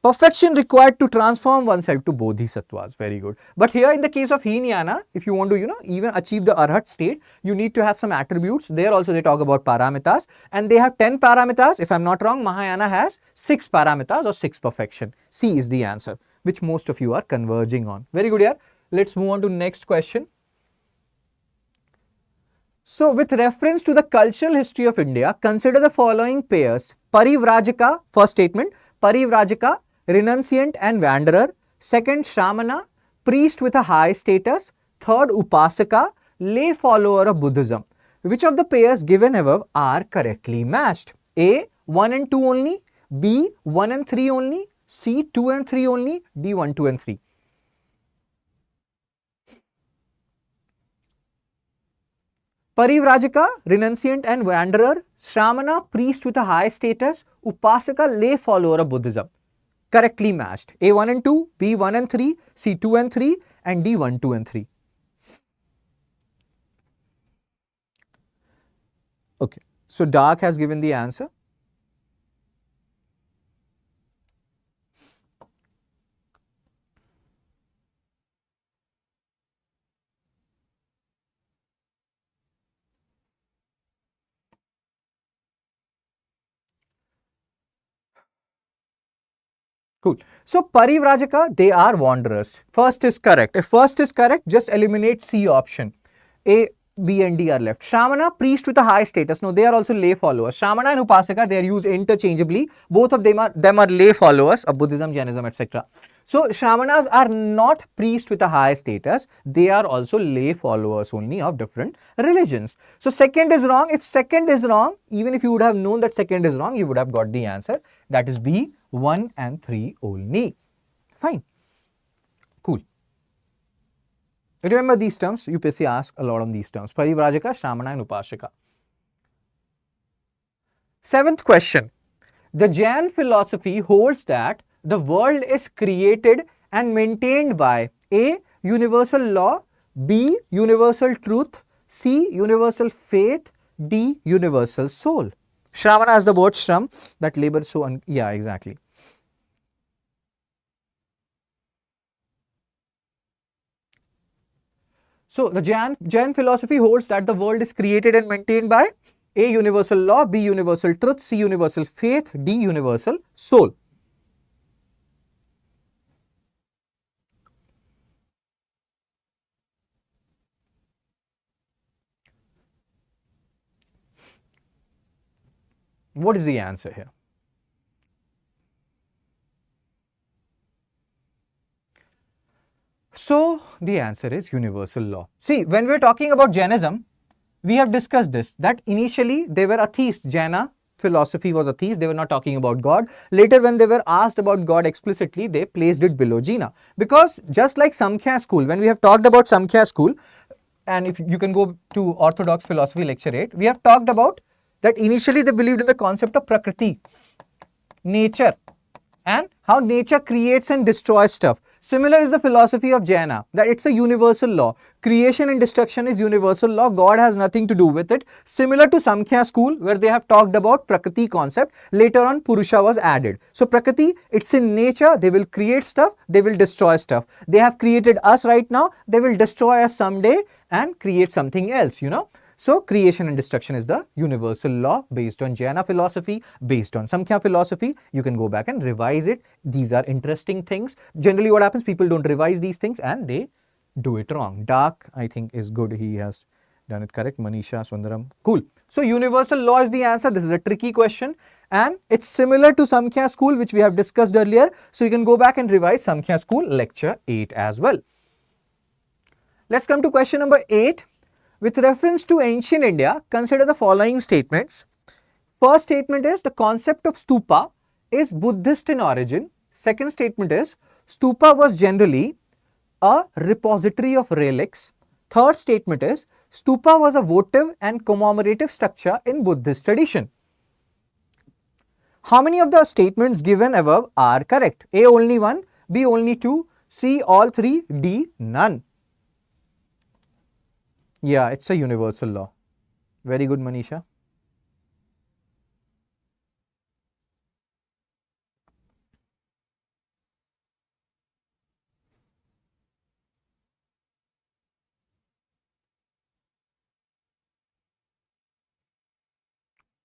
Perfection required to transform oneself to bodhisattvas. Very good. But here in the case of Hinayana, if you want to, even achieve the Arhat state, you need to have some attributes. There also they talk about paramitas, and they have 10 paramitas. If I'm not wrong, Mahayana has 6 paramitas or 6 perfection. C is the answer, which most of you are converging on. Very good, yeah. Let's move on to next question. So with reference to the cultural history of India, consider the following pairs. Parivrajaka, first statement, Parivrajaka, renunciant and wanderer. Second, Shramana, priest with a high status. Third, Upasaka, lay follower of Buddhism. Which of the pairs given above are correctly matched? A, 1 and 2 only. B, 1 and 3 only. C, 2 and 3 only. D, 1, 2 and 3. Parivrajaka, renunciant and wanderer. Shramana, priest with a high status. Upasaka, lay follower of Buddhism. Correctly matched. A 1 and 2, B 1 and 3, C 2 and 3, and D 1, 2 and 3. Okay. So Dark has given the answer. Cool. So Parivrajaka, they are wanderers. First is correct. If first is correct, just eliminate C option. A, B and D are left. Shramana, priest with a high status. No, they are also lay followers. Shramana and Upasaka, they are used interchangeably. Both of them are lay followers of Buddhism, Jainism, etc. So Shramanas are not priests with a high status. They are also lay followers only of different religions. So second is wrong. If second is wrong, even if you would have known that second is wrong, you would have got the answer. That is B, 1 and 3 only. Fine. Cool. Remember these terms. UPSC asks a lot on these terms. Parivrajaka, Shramana and Upasaka. 7th question. The Jain philosophy holds that the world is created and maintained by A, universal law, B, universal truth, C, universal faith, D, universal soul. Shramana has the word shram, that labor so, yeah, exactly. So the Jain philosophy holds that the world is created and maintained by A, universal law, B, universal truth, C, universal faith, D, universal soul. What is the answer here? So the answer is universal law. See, when we are talking about Jainism, we have discussed this, that initially they were atheists. Jaina philosophy was atheist. They were not talking about God. Later, when they were asked about God explicitly, they placed it below Jaina. Because just like Samkhya school, when we have talked about Samkhya school, and if you can go to Orthodox Philosophy Lecture 8, we have talked about that initially they believed in the concept of Prakriti, nature, and how nature creates and destroys stuff. Similar is the philosophy of Jaina, that it's a universal law. Creation and destruction is universal law. God has nothing to do with it. Similar to Samkhya school, where they have talked about Prakriti concept. Later on, Purusha was added. So Prakriti, it's in nature. They will create stuff. They will destroy stuff. They have created us right now. They will destroy us someday and create something else, So creation and destruction is the universal law based on Jaina philosophy, based on Samkhya philosophy. You can go back and revise it. These are interesting things. Generally what happens, people don't revise these things and they do it wrong. Dark, I think, is good. He has done it correct. Manisha, Sundaram. Cool. So universal law is the answer. This is a tricky question and it's similar to Samkhya school, which we have discussed earlier. So you can go back and revise Samkhya school lecture 8 as well. Let's come to question number 8. With reference to ancient India, consider the following statements. First statement is the concept of stupa is Buddhist in origin. Second statement is stupa was generally a repository of relics. Third statement is stupa was a votive and commemorative structure in Buddhist tradition. How many of the statements given above are correct? A only 1, B only 2, C all 3, D none. Yeah, it's a universal law. Very good, Manisha.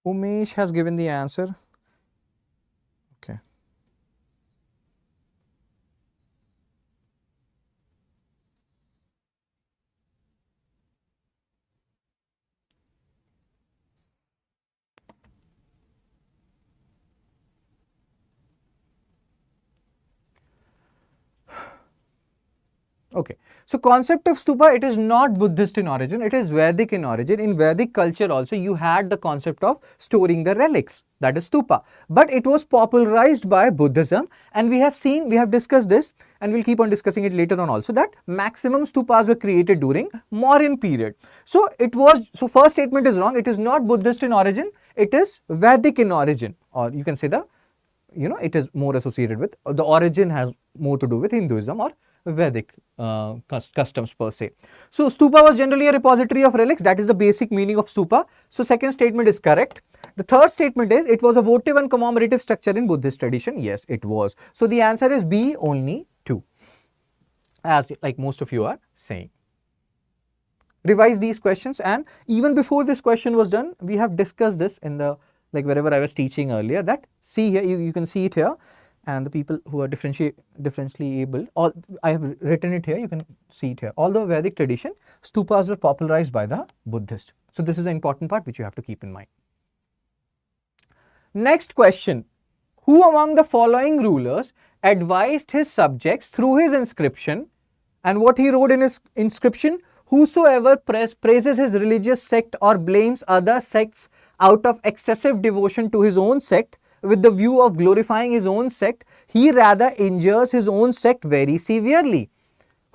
Umesh has given the answer. Okay. Okay, so concept of stupa, it is not Buddhist in origin, it is Vedic in origin. In Vedic culture also you had the concept of storing the relics, that is stupa, but it was popularized by Buddhism and we have discussed this and we'll keep on discussing it later on also, that maximum stupas were created during Mauryan period. So first statement is wrong, it is not Buddhist in origin, it is Vedic in origin, or you can say it is more associated with, the origin has more to do with Hinduism or Vedic customs per se. So stupa was generally a repository of relics, that is the basic meaning of stupa. So second statement is correct. The third statement is it was a votive and commemorative structure in Buddhist tradition. Yes, it was. So the answer is B only 2, as like most of you are saying. Revise these questions, and even before this question was done, we have discussed this in the, like wherever I was teaching earlier, that see here, you can see it here. And the people who are differentially able, I have written it here, you can see it here. Although Vedic tradition, stupas were popularized by the Buddhist. So this is an important part which you have to keep in mind. Next question. Who among the following rulers advised his subjects through his inscription, and what he wrote in his inscription? Whosoever praises his religious sect or blames other sects out of excessive devotion to his own sect, with the view of glorifying his own sect, he rather injures his own sect very severely.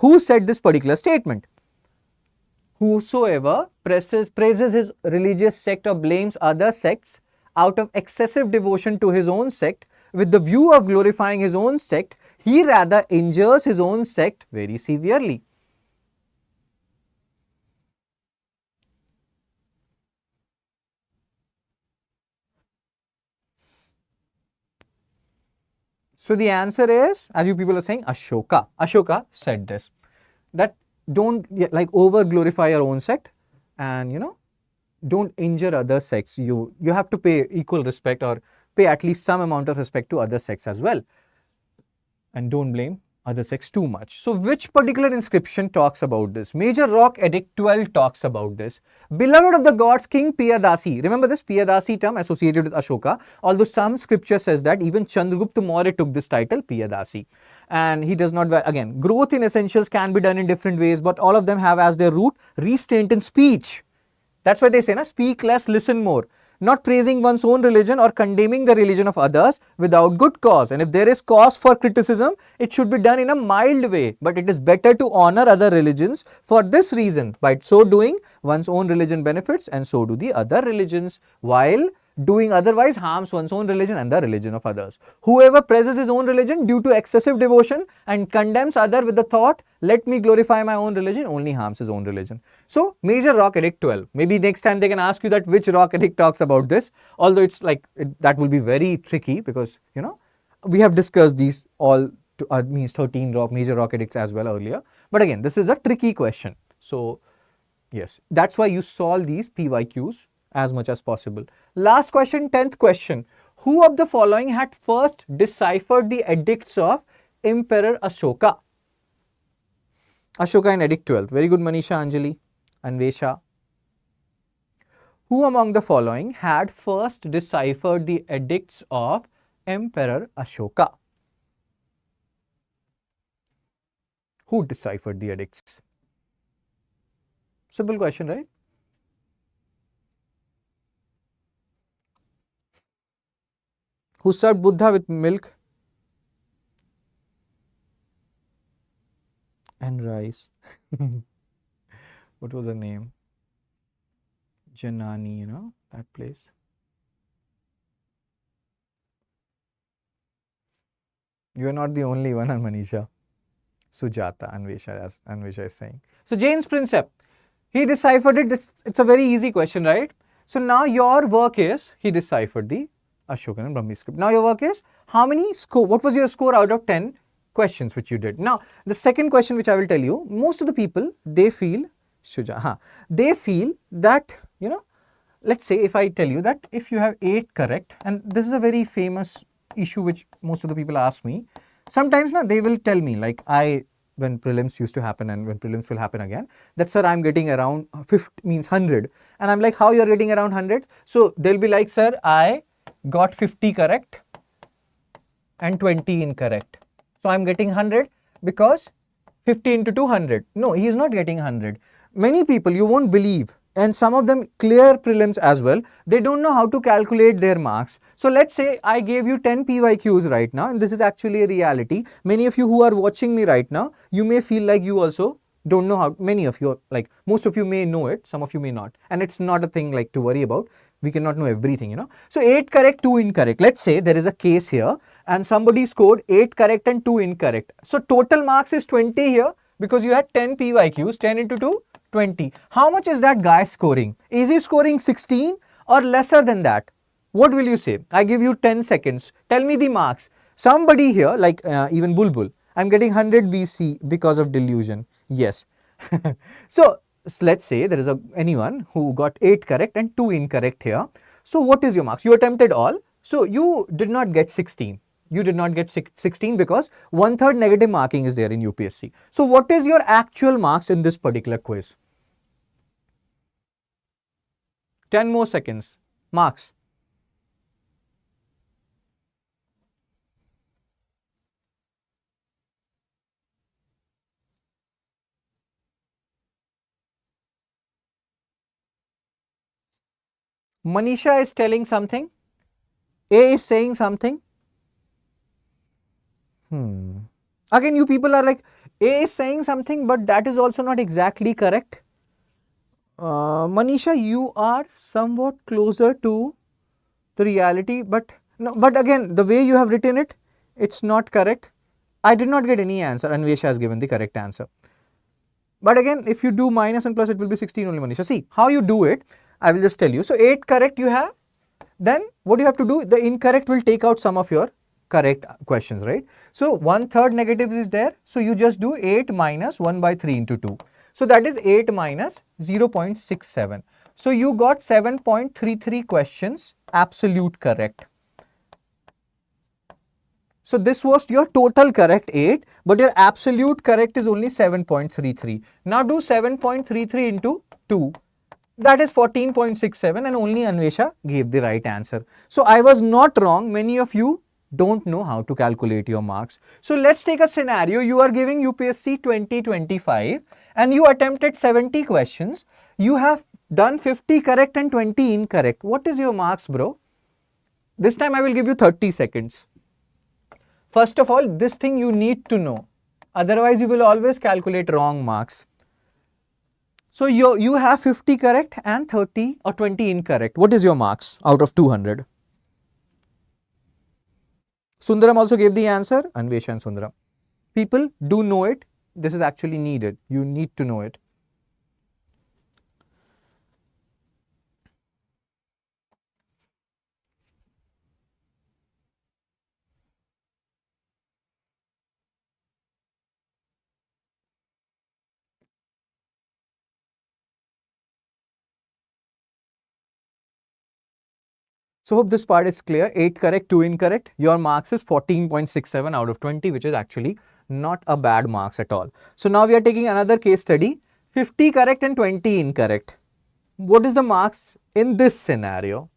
Who said this particular statement? Whosoever praises his religious sect or blames other sects out of excessive devotion to his own sect, with the view of glorifying his own sect, he rather injures his own sect very severely. So the answer is, as you people are saying, Ashoka. Ashoka said this, that don't like over glorify your own sect, and don't injure other sects. You have to pay equal respect, or pay at least some amount of respect to other sects as well, and don't blame other sects too much. So which particular inscription talks about this? Major Rock Edict 12 talks about this. Beloved of the gods, King Piyadasi. Remember this Piyadasi term associated with Ashoka, although some scripture says that even Chandragupta Maurya took this title Piyadasi. And he does not, again, growth in essentials can be done in different ways, but all of them have as their root restraint in speech. That's why they say, speak less, listen more. Not praising one's own religion or condemning the religion of others without good cause. And if there is cause for criticism, it should be done in a mild way. But it is better to honor other religions for this reason. By so doing, one's own religion benefits, and so do the other religions, while doing otherwise harms one's own religion and the religion of others. Whoever praises his own religion due to excessive devotion and condemns other with the thought, let me glorify my own religion, only harms his own religion. So, Major Rock Edict 12. Maybe next time they can ask you that which Rock Edict talks about this, although it's like, that will be very tricky, because, we have discussed these all, means 13 Major Rock Edicts as well earlier. But again, this is a tricky question. So, Yes, that's why you solve these PYQs as much as possible. Last question, 10th question. Who of the following had first deciphered the edicts of Emperor Ashoka? Ashoka in Edict 12th. Very good, Manisha, Anjali, Anvesha. Who among the following had first deciphered the edicts of Emperor Ashoka? Who deciphered the edicts? Simple question, right? Who served Buddha with milk and rice? What was her name? Janani, you know, that place. You are not the only one, Manisha. Sujata, Anvesha, as Anvesha is saying. So, Jane's Princip, he deciphered it. It's a very easy question, right? So, now your work is, he deciphered the Ashokan and Brahmi script. Now, your work is, how many score, what was your score out of 10 questions which you did? Now, the second question which I will tell you, most of the people, they feel, they feel that, you know, let's say if I tell you that if you have 8 correct, and this is a very famous issue which most of the people ask me, sometimes now they will tell me like when prelims used to happen and when prelims will happen again, that sir I'm getting around 50 means 100, and I'm like, how you're getting around 100? So they'll be like, sir I got 50 correct and 20 incorrect, so I'm getting 100 because 50 into 200. No, he is not getting 100. Many people, you won't believe, and some of them clear prelims as well, they don't know how to calculate their marks. So let's say I gave you 10 PYQs right now, and this is actually a reality. Many of you who are watching me right now, you may feel like you also don't know how. Many of you, like most of you may know it, some of you may not, and it's not a thing like to worry about. We cannot know everything, you know. So 8 correct, 2 incorrect. Let's say there is a case here and somebody scored 8 correct and 2 incorrect. So total marks is 20 here because you had 10 PYQs, 10 into 2, 20. How much is that guy scoring? Is he scoring 16 or lesser than that? What will you say? I give you 10 seconds. Tell me the marks. Somebody here, like even Bulbul, I'm getting 100 BC because of delusion. Yes. So let's say there is anyone who got 8 correct and 2 incorrect here. So what is your marks? You attempted all. So you did not get 16. You did not get 16 because 1/3 negative marking is there in UPSC. So what is your actual marks in this particular quiz? 10 more seconds. Marks. Manisha is telling something. A is saying something. Again, you people are like, A is saying something, but that is also not exactly correct. Manisha, you are somewhat closer to the reality, but no, but again, the way you have written it, it's not correct. I did not get any answer. Anvesha has given the correct answer. But again, if you do minus and plus, it will be 16 only, Manisha. See, how you do it, I will just tell you. So 8 correct you have. Then what you have to do, the incorrect will take out some of your correct questions, right? So 1/3 negative is there. So you just do 8 minus 1 by 3 into 2. So that is 8 minus 0.67. So you got 7.33 questions absolute correct. So this was your total correct 8, but your absolute correct is only 7.33. Now do 7.33 into 2. That is 14.67, and only Anvesha gave the right answer. So I was not wrong. Many of you don't know how to calculate your marks. So let's take a scenario. You are giving UPSC 2025 and you attempted 70 questions. You have done 50 correct and 20 incorrect. What is your marks, bro? This time I will give you 30 seconds. First of all, this thing you need to know. Otherwise, you will always calculate wrong marks. So you have 50 correct and 30 or 20 incorrect. What is your marks out of 200? Sundaram also gave the answer. Anvesha and Sundaram. People do know it. This is actually needed. You need to know it. So hope this part is clear. 8 correct, 2 incorrect. Your marks is 14.67 out of 20, which is actually not a bad marks at all. So now we are taking another case study. 50 correct and 20 incorrect. What is the marks in this scenario?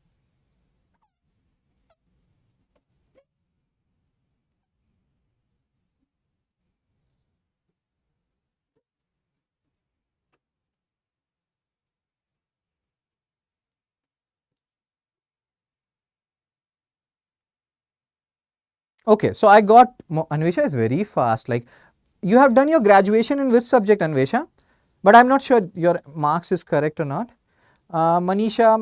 Okay, so I got, Anvesha is very fast. Like, you have done your graduation in which subject, Anvesha? But I'm not sure your marks is correct or not. Manisha.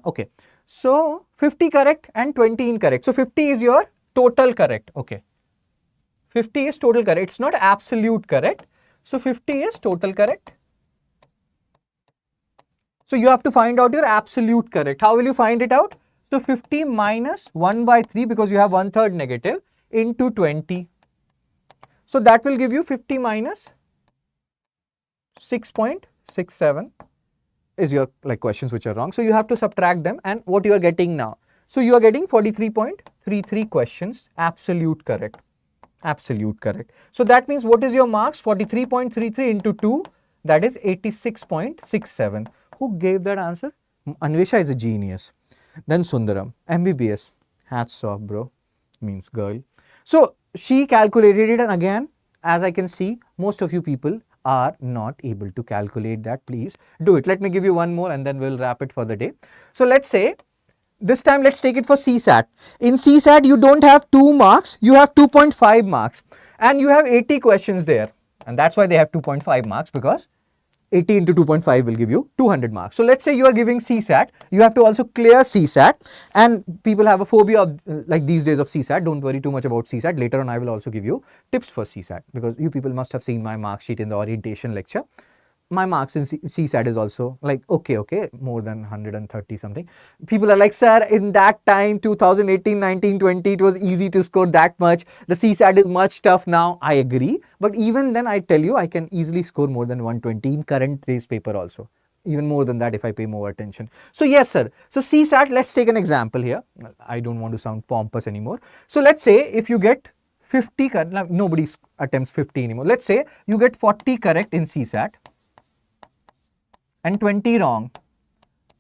Okay, so 50 correct and 20 incorrect. So 50 is your total correct. Okay, 50 is total correct. It's not absolute correct. So 50 is total correct. So you have to find out your absolute correct. How will you find it out? So 50 minus 1 by 3, because you have 1/3 negative, into 20. So that will give you 50 minus 6.67 is your like questions which are wrong. So you have to subtract them, and what you are getting now. So you are getting 43.33 questions absolute correct. Absolute correct. So that means what is your marks? 43.33 into 2, that is 86.67. Who gave that answer? Anvesha is a genius. Then Sundaram, MBBS. Hats off, bro. Means girl. So she calculated it, and again, as I can see, most of you people are not able to calculate that. Please do it. Let me give you one more and then we'll wrap it for the day. So let's say, this time let's take it for CSAT. In CSAT, you don't have 2 marks, you have 2.5 marks, and you have 80 questions there. And that's why they have 2.5 marks, because 80 into 2.5 will give you 200 marks. So let's say you are giving CSAT, you have to also clear CSAT, and people have a phobia of like these days of CSAT. Don't worry too much about CSAT. Later on I will also give you tips for CSAT, because you people must have seen my mark sheet in the orientation lecture. My marks in CSAT is also like okay, more than 130 something. People are like, sir, in that time 2018, 19, 20, it was easy to score that much. The CSAT is much tough now. I agree, but even then I tell you, I can easily score more than 120 in current day's paper also. Even more than that if I pay more attention. So yes, sir. So CSAT, let's take an example here. I don't want to sound pompous anymore. So let's say if you get 50 correct, now nobody attempts 50 anymore. Let's say you get 40 correct in CSAT and 20 wrong.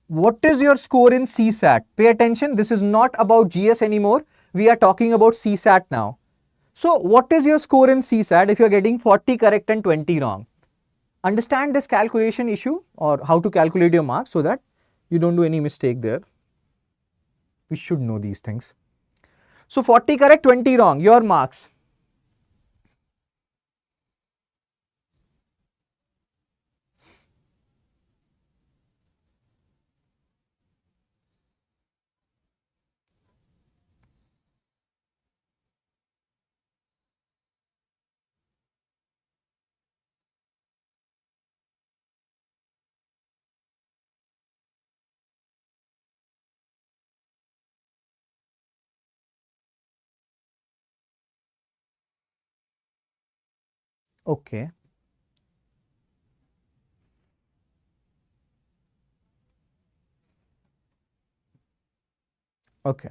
What is your score in CSAT? Pay attention, this is not about GS anymore. We are talking about CSAT now. So what is your score in CSAT if you are getting 40 correct and 20 wrong? Understand this calculation issue, or how to calculate your marks, so that you don't do any mistake there. We should know these things. So 40 correct, 20 wrong, your marks. Okay. Okay.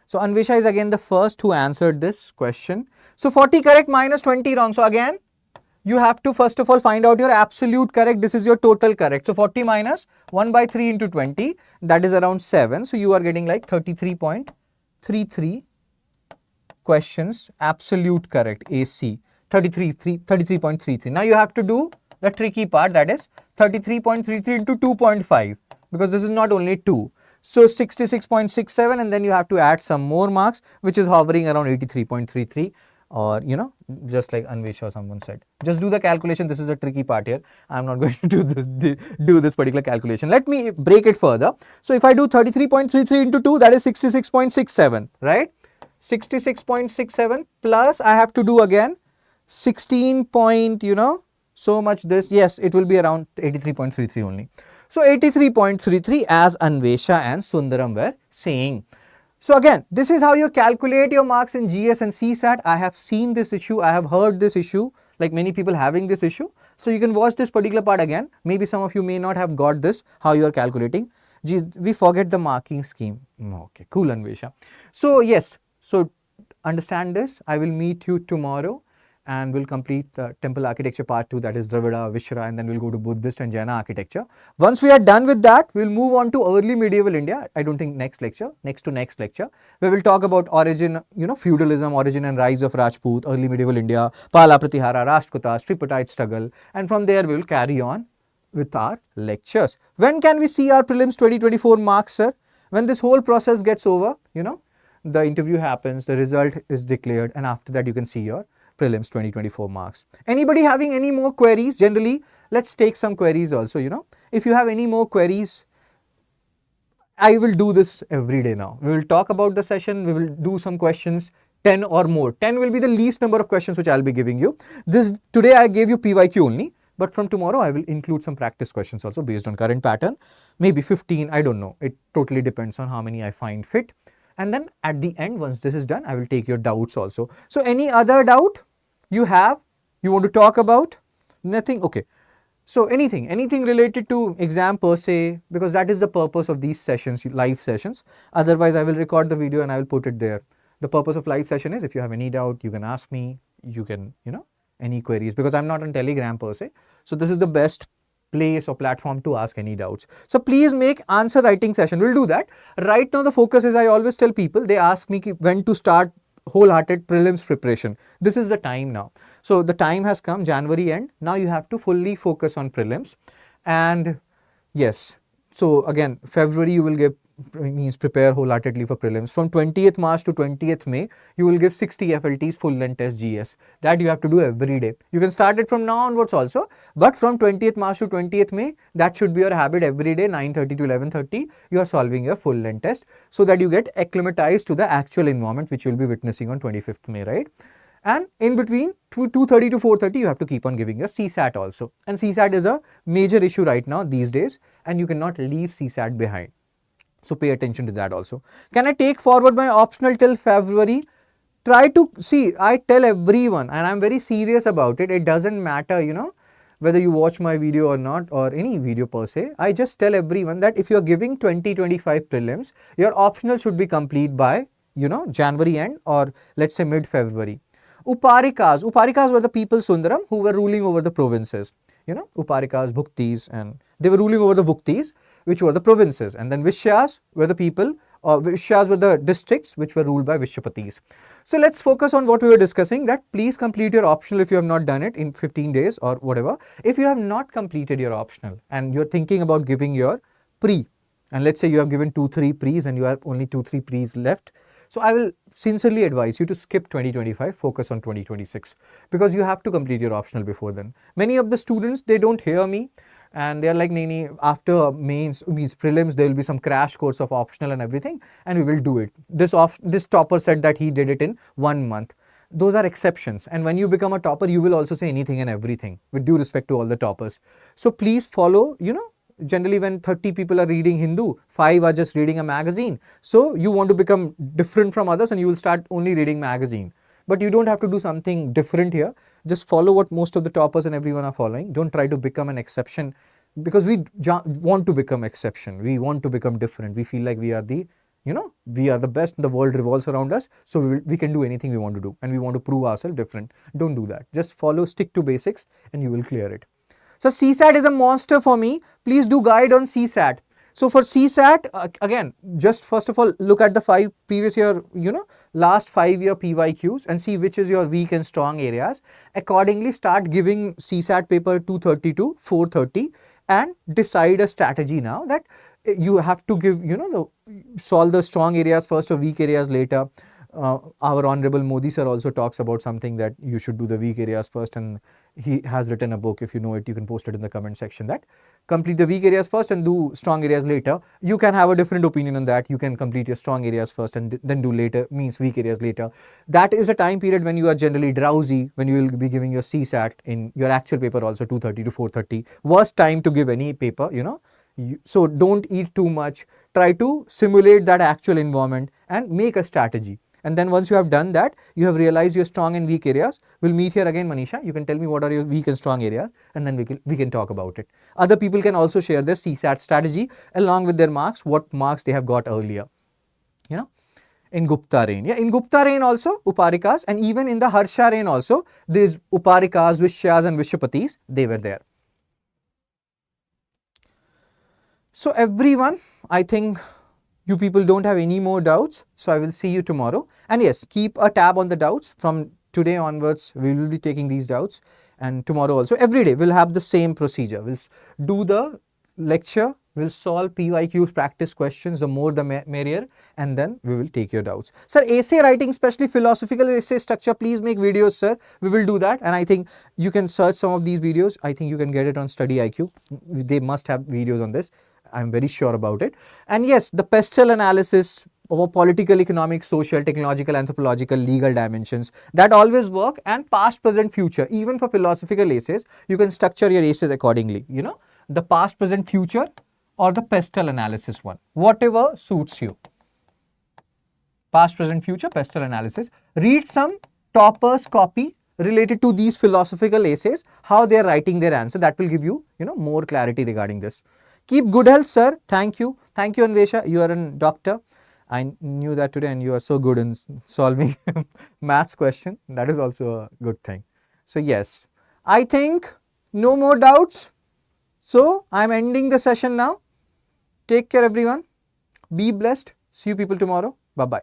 So Anvesha is again the first who answered this question. So 40 correct minus 20 wrong. So again, you have to first of all find out your absolute correct. This is your total correct. So 40 minus 1 by 3 into 20, that is around 7. So you are getting like 33.33 questions absolute correct, AC. 33.33. Now you have to do the tricky part, that is 33.33 into 2.5, because this is not only 2. So 66.67, and then you have to add some more marks, which is hovering around 83.33, or just like Anvesha or someone said. Just do the calculation. This is the tricky part here. I'm not going to do this particular calculation. Let me break it further. So if I do 33.33 into 2, that is 66.67, right? 66.67 plus I have to do again 16 point, so much this. Yes, it will be around 83.33 only. So 83.33 as Anvesha and Sundaram were saying. So again, this is how you calculate your marks in GS and CSAT. I have seen this issue. I have heard this issue, like many people having this issue. So you can watch this particular part again. Maybe some of you may not have got this, how you are calculating. We forget the marking scheme. Okay, cool, Anvesha. So yes, so understand this. I will meet you tomorrow and we'll complete the temple architecture part 2, that is Dravida, Vishra, and then we'll go to Buddhist and Jaina architecture. Once we are done with that, we'll move on to early medieval India. I don't think next lecture, next to next lecture, where we'll talk about origin, feudalism, origin and rise of Rajput, early medieval India, Pala Pratihara, Rashtrakutas, tripartite struggle, and from there we'll carry on with our lectures. When can we see our prelims 2024 marks, sir? When this whole process gets over, the interview happens, the result is declared, and after that you can see your prelims 2024 marks. Anybody having any more queries? Generally, let's take some queries also, If you have any more queries, I will do this every day now. We will talk about the session, we will do some questions, 10 or more. 10 will be the least number of questions which I'll be giving you. Today I gave you PYQ only, but from tomorrow I will include some practice questions also based on current pattern. Maybe 15, I don't know. It totally depends on how many I find fit. And then at the end, once this is done, I will take your doubts also. So any other doubt you have, you want to talk about? Nothing? Okay. So anything related to exam per se, because that is the purpose of these sessions, live sessions. Otherwise, I will record the video and I will put it there. The purpose of live session is if you have any doubt, you can ask me, you can, any queries, because I'm not on Telegram per se. So this is the best place or platform to ask any doubts. So please make answer writing session. We'll do that. Right now the focus is, I always tell people, they ask me when to start wholehearted prelims preparation. This is the time now. So the time has come, January end. Now you have to fully focus on prelims. And yes, so again, February you will prepare wholeheartedly for prelims. From 20th March to 20th May, you will give 60 FLTs full length test GS. That you have to do every day. You can start it from now onwards also, but from 20th March to 20th May, that should be your habit every day, 9:30 to 11:30, you are solving your full length test so that you get acclimatized to the actual environment which you will be witnessing on 25th May, right? And in between 2:30 to 4:30, you have to keep on giving your CSAT also. And CSAT is a major issue right now these days, and you cannot leave CSAT behind. So pay attention to that also. Can I take forward my optional till February? Try to see, I tell everyone, and I'm very serious about it. It doesn't matter, whether you watch my video or not, or any video per se. I just tell everyone that if you're giving 2025 prelims, your optional should be complete by, January end, or let's say mid-February. Uparikas were the people, Sundaram, who were ruling over the provinces. Uparikas, Bhuktis, and they were ruling over the Bhuktis, which were the provinces. And then Vishyas were the people, or Vishyas were the districts which were ruled by Vishyapatis. So let's focus on what we were discussing, that please complete your optional if you have not done it in 15 days or whatever. If you have not completed your optional and you're thinking about giving your pre, and let's say you have given 2-3 pre's and you have only 2-3 pre's left, so I will sincerely advise you to skip 2025, focus on 2026, because you have to complete your optional before then. Many of the students, they don't hear me and they're like, Nini, after means prelims, there will be some crash course of optional and everything, and we will do it. This topper said that he did it in 1 month. Those are exceptions. And when you become a topper, you will also say anything and everything, with due respect to all the toppers. So please follow, generally when 30 people are reading Hindu, 5 are just reading a magazine. So you want to become different from others and you will start only reading magazine. But you don't have to do something different here. Just follow what most of the toppers and everyone are following. Don't try to become an exception, because we want to become exception. We want to become different. We feel like we are the, we are the best. The world revolves around us. So we can do anything we want to do, and we want to prove ourselves different. Don't do that. Just stick to basics and you will clear it. So CSAT is a monster for me. Please do guide on CSAT. So for CSAT, again, just first of all, look at the previous year, last 5 year PYQs and see which is your weak and strong areas. Accordingly, start giving CSAT paper 230 to 430 and decide a strategy now that you have to give, solve the strong areas first or weak areas later. Our Honorable Modi sir also talks about something that you should do the weak areas first, and he has written a book. If you know it, you can post it in the comment section, that complete the weak areas first and do strong areas later. You can have a different opinion on that. You can complete your strong areas first and then do later, means weak areas later. That is a time period when you are generally drowsy, when you will be giving your CSAT in your actual paper also 230 to 430. Worst time to give any paper, so don't eat too much. Try to simulate that actual environment and make a strategy. And then once you have done that, you have realized your strong and weak areas. We'll meet here again, Manisha. You can tell me what are your weak and strong areas, and then we can talk about it. Other people can also share their CSAT strategy along with their marks, what marks they have got earlier. You know, in Gupta reign. Yeah, in Gupta reign also, Uparikas, and even in the Harsha reign also, these Uparikas, Vishyas and Vishyapatis, they were there. So everyone, I think you people don't have any more doubts. So I will see you tomorrow. And yes, keep a tab on the doubts. From today onwards, we will be taking these doubts. And tomorrow also, every day, we'll have the same procedure. We'll do the lecture, we'll solve PYQs, practice questions, the more the merrier, and then we will take your doubts. Sir, essay writing, especially philosophical essay structure, please make videos, sir. We will do that. And I think you can search some of these videos. I think you can get it on StudyIQ. They must have videos on this. I'm very sure about it. And yes, the pestle analysis of political, economic, social, technological, anthropological, legal dimensions, that always work. And past, present, future, even for philosophical essays, you can structure your essays accordingly. You know, the past, present, future or the pestle analysis one, whatever suits you. Past, present, future, pestle analysis. Read some toppers copy related to these philosophical essays, how they are writing their answer. That will give you, more clarity regarding this. Keep good health, sir. Thank you. Thank you, Anvesha. You are a doctor. I knew that today, and you are so good in solving maths question. That is also a good thing. So yes, I think no more doubts. So I'm ending the session now. Take care, everyone. Be blessed. See you people tomorrow. Bye-bye.